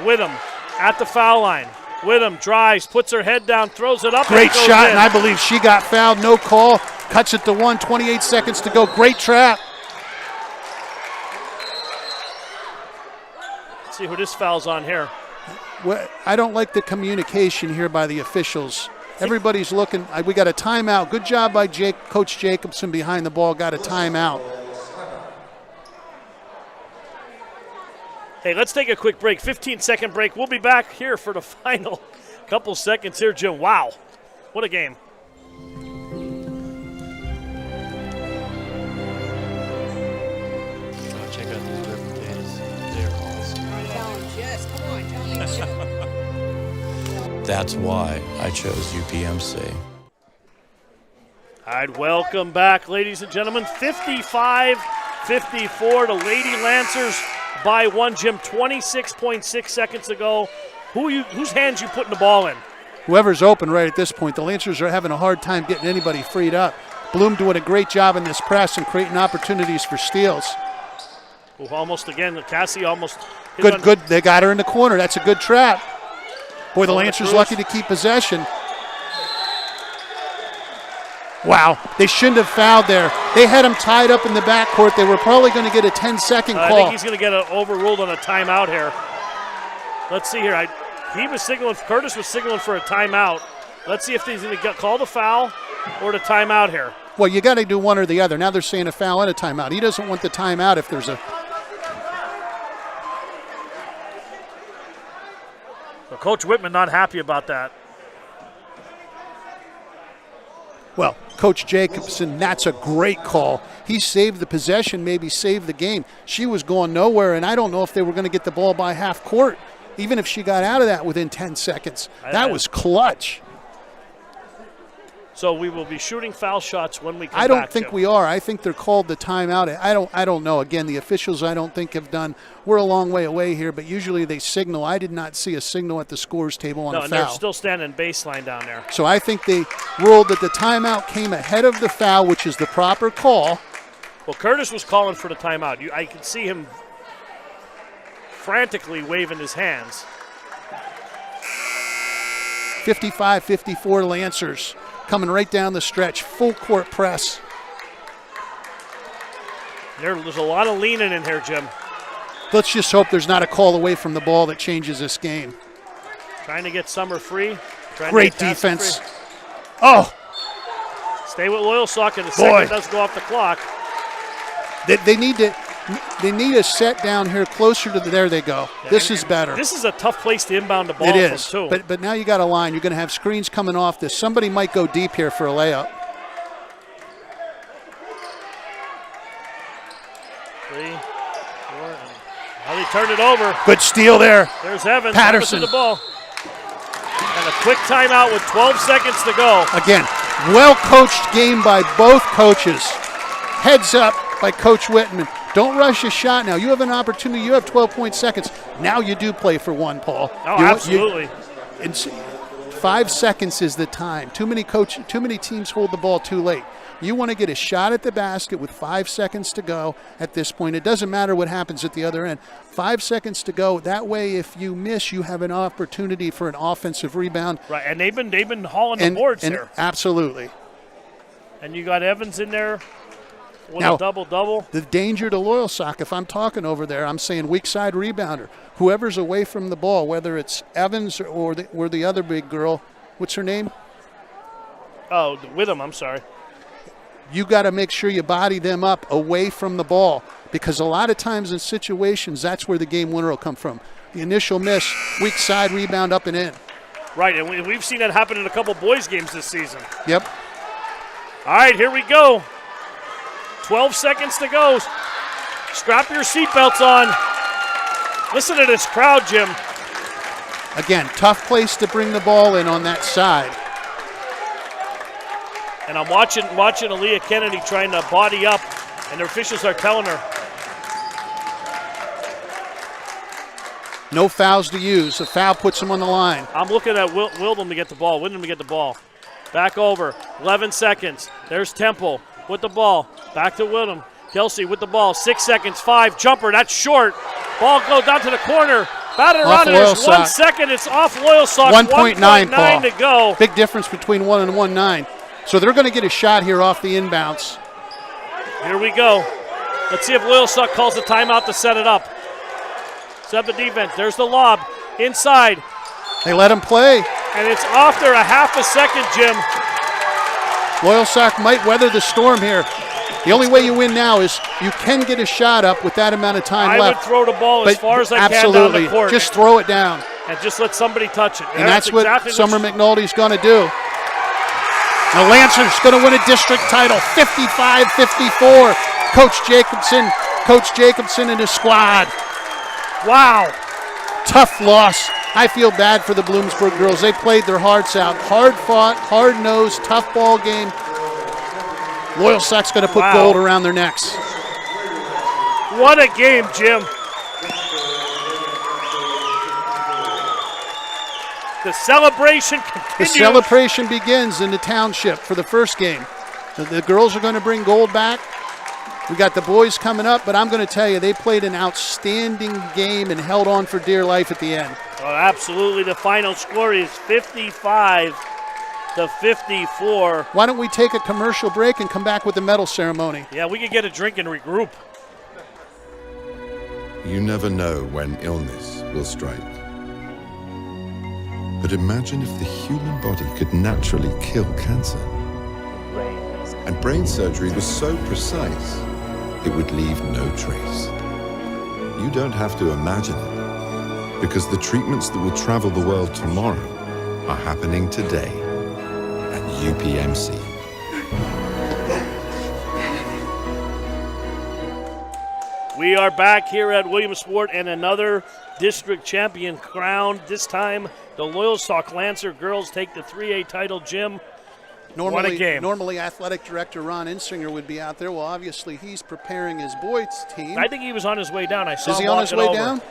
Witham at the foul line. Witham drives, puts her head down, throws it up. Great and it goes shot, in. and I believe she got fouled. No call. Cuts it to 1. 28 seconds to go. Great trap. Let's see who this foul's on here. Well, I don't like the communication here by the officials. Everybody's looking. We got a timeout. Good job by Coach Jacobson behind the ball. Got a timeout. Hey, let's take a quick break. 15-second break. We'll be back here for the final couple seconds here, Jim. Wow. What a game. Check out these Webb potatoes. They're awesome. Challenge, yes. Come on, challenge. That's why I chose UPMC. All right, welcome back, ladies and gentlemen. 55-54 to Lady Lancers by 1, Jim. 26.6 seconds to go. Whose hands you putting the ball in? Whoever's open right at this point. The Lancers are having a hard time getting anybody freed up. Bloom doing a great job in this press and creating opportunities for steals. Ooh, almost again. Cassie almost. Good. They got her in the corner. That's a good trap. Boy, the Lancers lucky to keep possession. Wow, they shouldn't have fouled there. They had him tied up in the backcourt. They were probably going to get a 10-second call. I think he's going to get overruled on a timeout here. Let's see here. He was signaling. Curtis was signaling for a timeout. Let's see if he's going to call the foul or the timeout here. Well, you got to do one or the other. Now they're saying a foul and a timeout. He doesn't want the timeout if there's a. So Coach Whitman not happy about that. Well, Coach Jacobson, that's a great call. He saved the possession, maybe saved the game. She was going nowhere, and I don't know if they were going to get the ball by half court, even if she got out of that within 10 seconds. That was clutch. So we will be shooting foul shots when we come back. I don't think we are. I think they're called the timeout. I don't know. Again, the officials I don't think have done. We're a long way away here, but usually they signal. I did not see a signal at the scores table on a foul. No, and they're still standing baseline down there. So I think they ruled that the timeout came ahead of the foul, which is the proper call. Well, Curtis was calling for the timeout. I could see him frantically waving his hands. 55-54 Lancers coming right down the stretch. Full court press. There's a lot of leaning in here, Jim. Let's just hope there's not a call away from the ball that changes this game. Trying to get Summer free. Great defense. Oh! Stay with Loyalsock, and the second does go off the clock. They need a set down here closer to there they go. This is better. This is a tough place to inbound the ball It is, from, too. but now you got a line. You're going to have screens coming off this. Somebody might go deep here for a layup. 3, 4, now they turn it over. Good steal there. There's Evans. Patterson. Evans with the ball. And a quick timeout with 12 seconds to go. Again, well-coached game by both coaches. Heads up by Coach Whitman. Don't rush a shot now. You have an opportunity. You have 12 seconds. Now you do play for one, Paul. Oh, absolutely. 5 seconds is the time. Too many teams hold the ball too late. You want to get a shot at the basket with 5 seconds to go at this point. It doesn't matter what happens at the other end. 5 seconds to go. That way, if you miss, you have an opportunity for an offensive rebound. Right, and they've been hauling the boards here. Absolutely. And you got Evans in there with Now, a double-double. The danger to Loyalsock, if I'm talking over there, I'm saying weak side rebounder. Whoever's away from the ball, whether it's Evans or the other big girl. What's her name? Oh, Witham, I'm sorry. You got to make sure you body them up away from the ball, because a lot of times in situations, that's where the game winner will come from. The initial miss, weak side rebound up and in. Right, and we've seen that happen in a couple boys' games this season. Yep. All right, here we go. 12 seconds to go. Strap your seatbelts on. Listen to this crowd, Jim. Again, tough place to bring the ball in on that side. And I'm watching Aaliyah Kennedy trying to body up, and the officials are telling her. No fouls to use. A foul puts him on the line. I'm looking at Wildham to get the ball. Windham to get the ball. Back over. 11 seconds. There's Temple with the ball. Back to Wildham. Kelsey with the ball. 6 seconds. 5. Jumper. That's short. Ball goes down to the corner. Batted around. There's 1 second. It's off Loyalsock. 1.9 Paul. to go. Big difference between 1 and 1.9. So they're going to get a shot here off the inbounds. Here we go. Let's see if Loyalsock calls the timeout to set it up. Set up the defense. There's the lob. Inside. They let him play. And it's off there a half a second, Jim. Loyalsock might weather the storm here. The only way you win now is you can get a shot up with that amount of time left. I would throw the ball as far as I can down the court. Just throw it down. And just let somebody touch it. And that's what Summer McNulty's going to do. The Lancers going to win a district title, 55-54. Coach Jacobson and his squad. Wow. Tough loss. I feel bad for the Bloomsburg girls. They played their hearts out. Hard fought, hard nosed, tough ball game. Loyalsock's going to put gold around their necks. What a game, Jim. The celebration continues. The celebration begins in the township for the first game. The girls are going to bring gold back. We got the boys coming up, but I'm going to tell you, they played an outstanding game and held on for dear life at the end. Oh, absolutely. The final score is 55-54. Why don't we take a commercial break and come back with the medal ceremony? Yeah, we could get a drink and regroup. You never know when illness will strike. But imagine if the human body could naturally kill cancer. And brain surgery was so precise, it would leave no trace. You don't have to imagine it, because the treatments that will travel the world tomorrow are happening today at UPMC. We are back here at Williamsport and another district champion crowned. This time, the Loyalsock Lancer girls take the 3A title. Jim, what a game. Normally, athletic director Ron Insinger would be out there. Well, obviously, he's preparing his boys' team. I think he was on his way down. I saw Is him he on his way over. down?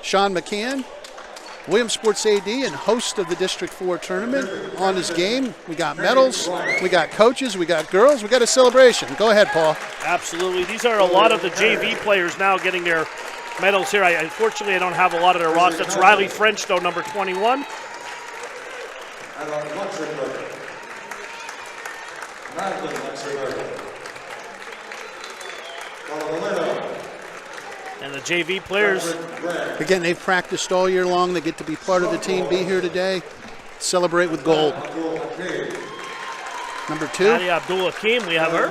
Sean McCann, Williamsport's AD and host of the District 4 tournament, on his game. We got medals, we got coaches, we got girls, we got a celebration. Go ahead, Paul. Absolutely. These are a lot of the JV players now getting their medals here. Unfortunately, I don't have a lot of their roster. That's Riley French, though, number 21. And the JV players. Again, they've practiced all year long. They get to be part of the team, be here today, celebrate with gold. Number 2. Nadia Abdul Hakim, we have her.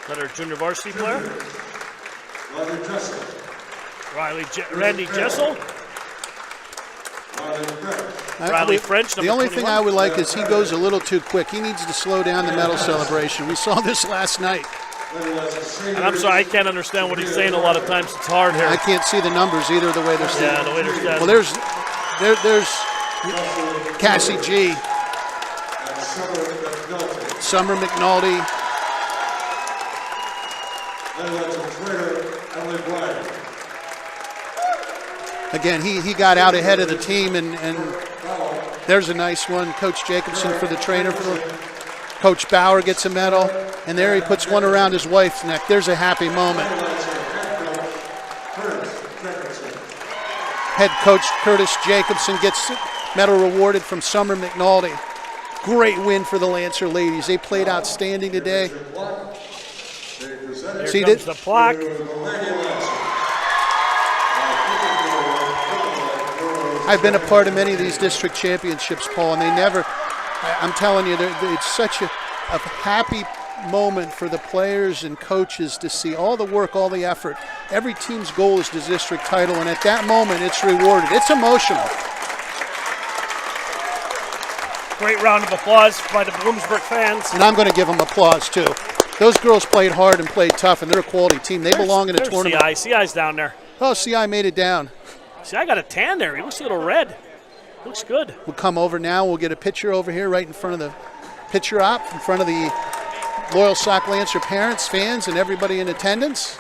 Another junior varsity player. Randy Jessel. Riley French, the only 21. thing I would like is he goes a little too quick. He needs to slow down the medal celebration. We saw this last night. And I'm sorry, I can't understand what he's saying a lot of times. It's hard here. I can't see the numbers either the way they're standing. Yeah, the way they're standing. Well, there's Cassie G. Summer McNulty. Again, he got out ahead of the team, and there's a nice one. Coach Jacobson for the trainer. Coach Bauer gets a medal, and there he puts one around his wife's neck. There's a happy moment. Head coach Curtis Jacobson gets medal rewarded from Summer McNulty. Great win for the Lancer ladies. They played outstanding today. Here comes the plaque. I've been a part of many of these district championships, Paul, and they never, I'm telling you, it's such a happy moment for the players and coaches to see all the work, all the effort. Every team's goal is the district title, and at that moment, it's rewarded. It's emotional. Great round of applause by the Bloomsburg fans. And I'm going to give them applause, too. Those girls played hard and played tough, and they're a quality team. They belong in a tournament. CI's down there. Oh, CI made it down. I got a tan there. He looks a little red. Looks good. We'll come over now. We'll get a picture over here right in front of the picture op, in front of the Loyalsock Lancer parents, fans, and everybody in attendance.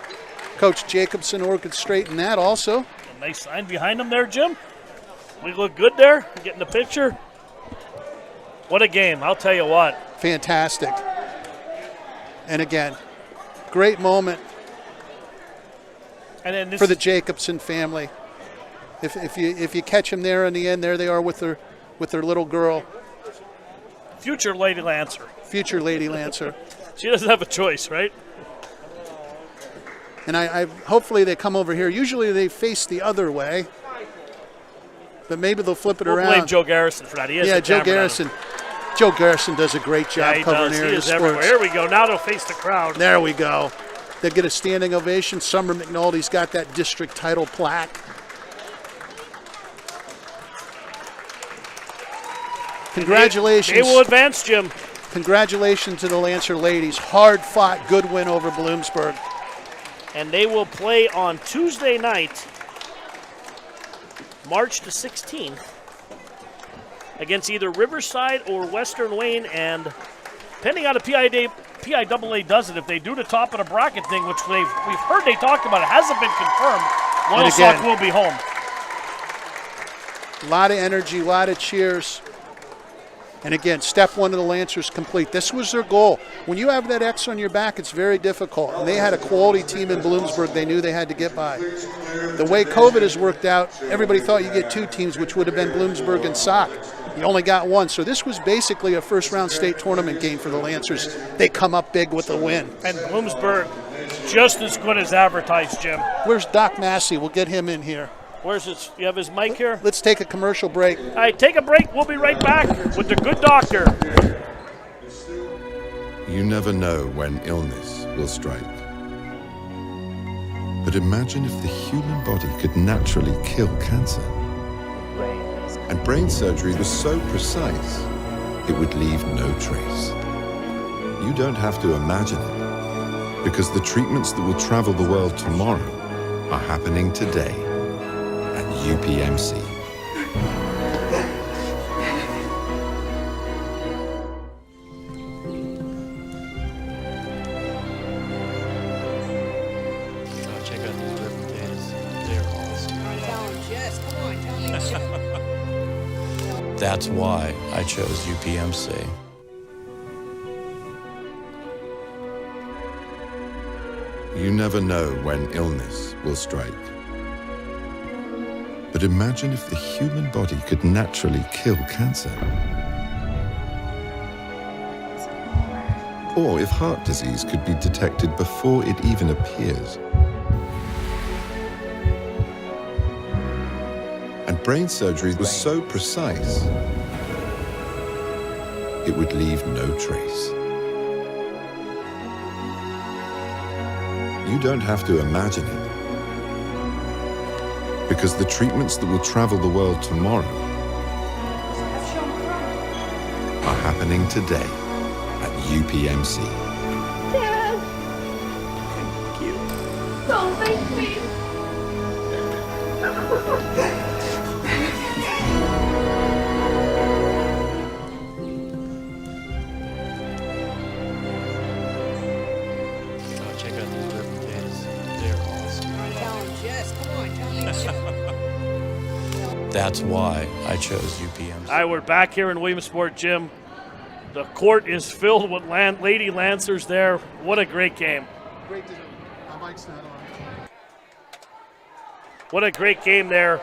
Coach Jacobson orchestrating that also. A nice sign behind him there, Jim. We look good there. Getting the picture. What a game. I'll tell you what. Fantastic. And again, great moment and then for the Jacobson family. If you catch them there in the end, there they are with their little girl. Future Lady Lancer. Future Lady Lancer. She doesn't have a choice, right? And I hopefully they come over here. Usually they face the other way, but maybe they'll flip it around. We'll blame Joe Garrison for that. He has yeah, Joe Garrison. Joe Garrison does a great job covering area sports. Everywhere. Here we go. Now they'll face the crowd. There we go. They get a standing ovation. Summer McNulty's got that district title plaque. Congratulations. They will advance, Jim. Congratulations to the Lancer ladies. Hard fought, good win over Bloomsburg. And they will play on Tuesday night, March the 16th, against either Riverside or Western Wayne. And depending on how the PIAA does it, if they do the top of the bracket thing, which we've heard they talked about, it hasn't been confirmed, Loyalsock will be home. A lot of energy, a lot of cheers. And again, step one of the Lancers complete. This was their goal. When you have that X on your back, it's very difficult. And they had a quality team in Bloomsburg they knew they had to get by. The way COVID has worked out, everybody thought you'd get two teams, which would have been Bloomsburg and Sock. You only got one. So this was basically a first-round state tournament game for the Lancers. They come up big with the win. And Bloomsburg, just as good as advertised, Jim. Where's Doc Massey? We'll get him in here. Where's his? You have his mic here? Let's take a commercial break. All right, take a break. We'll be right back with the good doctor. You never know when illness will strike. But imagine if the human body could naturally kill cancer. And brain surgery was so precise, it would leave no trace. You don't have to imagine it, because the treatments that will travel the world tomorrow are happening today. UPMC. Check out these river potatoes. They're awesome. Tell him, Jess. Come on, tell him. That's why I chose UPMC. You never know when illness will strike. But imagine if the human body could naturally kill cancer. Or if heart disease could be detected before it even appears. And brain surgery was so precise, it would leave no trace. You don't have to imagine it, because the treatments that will travel the world tomorrow are happening today at UPMC. Dad! Don't make me! Oh, check out these red potatoes. They're awesome. Tell him, Jess. Come on, tell him. That's why I chose UPMC. All right, we're back here in Williamsport, Jim. The court is filled with Lady Lancers there. What a great game. Great to my mic's not on. What a great game there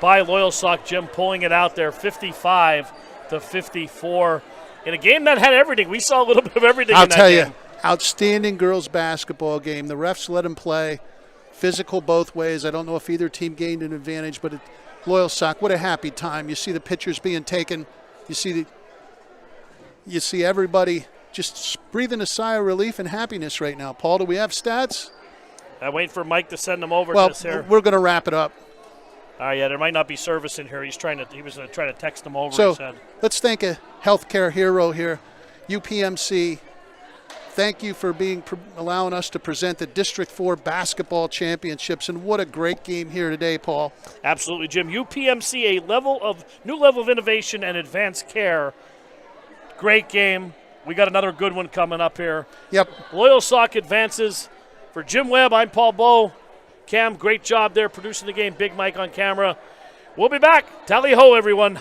by Loyalsock, Jim, pulling it out there 55-54 in a game that had everything. We saw a little bit of everything I'll in that tell game. you, outstanding girls basketball game. The refs let them play. Physical both ways. I don't know if either team gained an advantage, but Loyalsock, what a happy time. You see the pictures being taken. You see everybody just breathing a sigh of relief and happiness right now. Paul, do we have stats? I'm waiting for Mike to send them over Well, to us here. we're going to wrap it up. Yeah, there might not be service in here. He was trying to text them over. So he said. let's thank a healthcare hero here, UPMC. Thank you for allowing us to present the District 4 basketball championships, and what a great game here today, Paul. Absolutely, Jim. UPMC, a new level of innovation and advanced care. Great game. We got another good one coming up here. Yep. Loyalsock advances. For Jim Webb, I'm Paul Bowe. Cam, great job there producing the game. Big Mike on camera. We'll be back. Tally ho, everyone.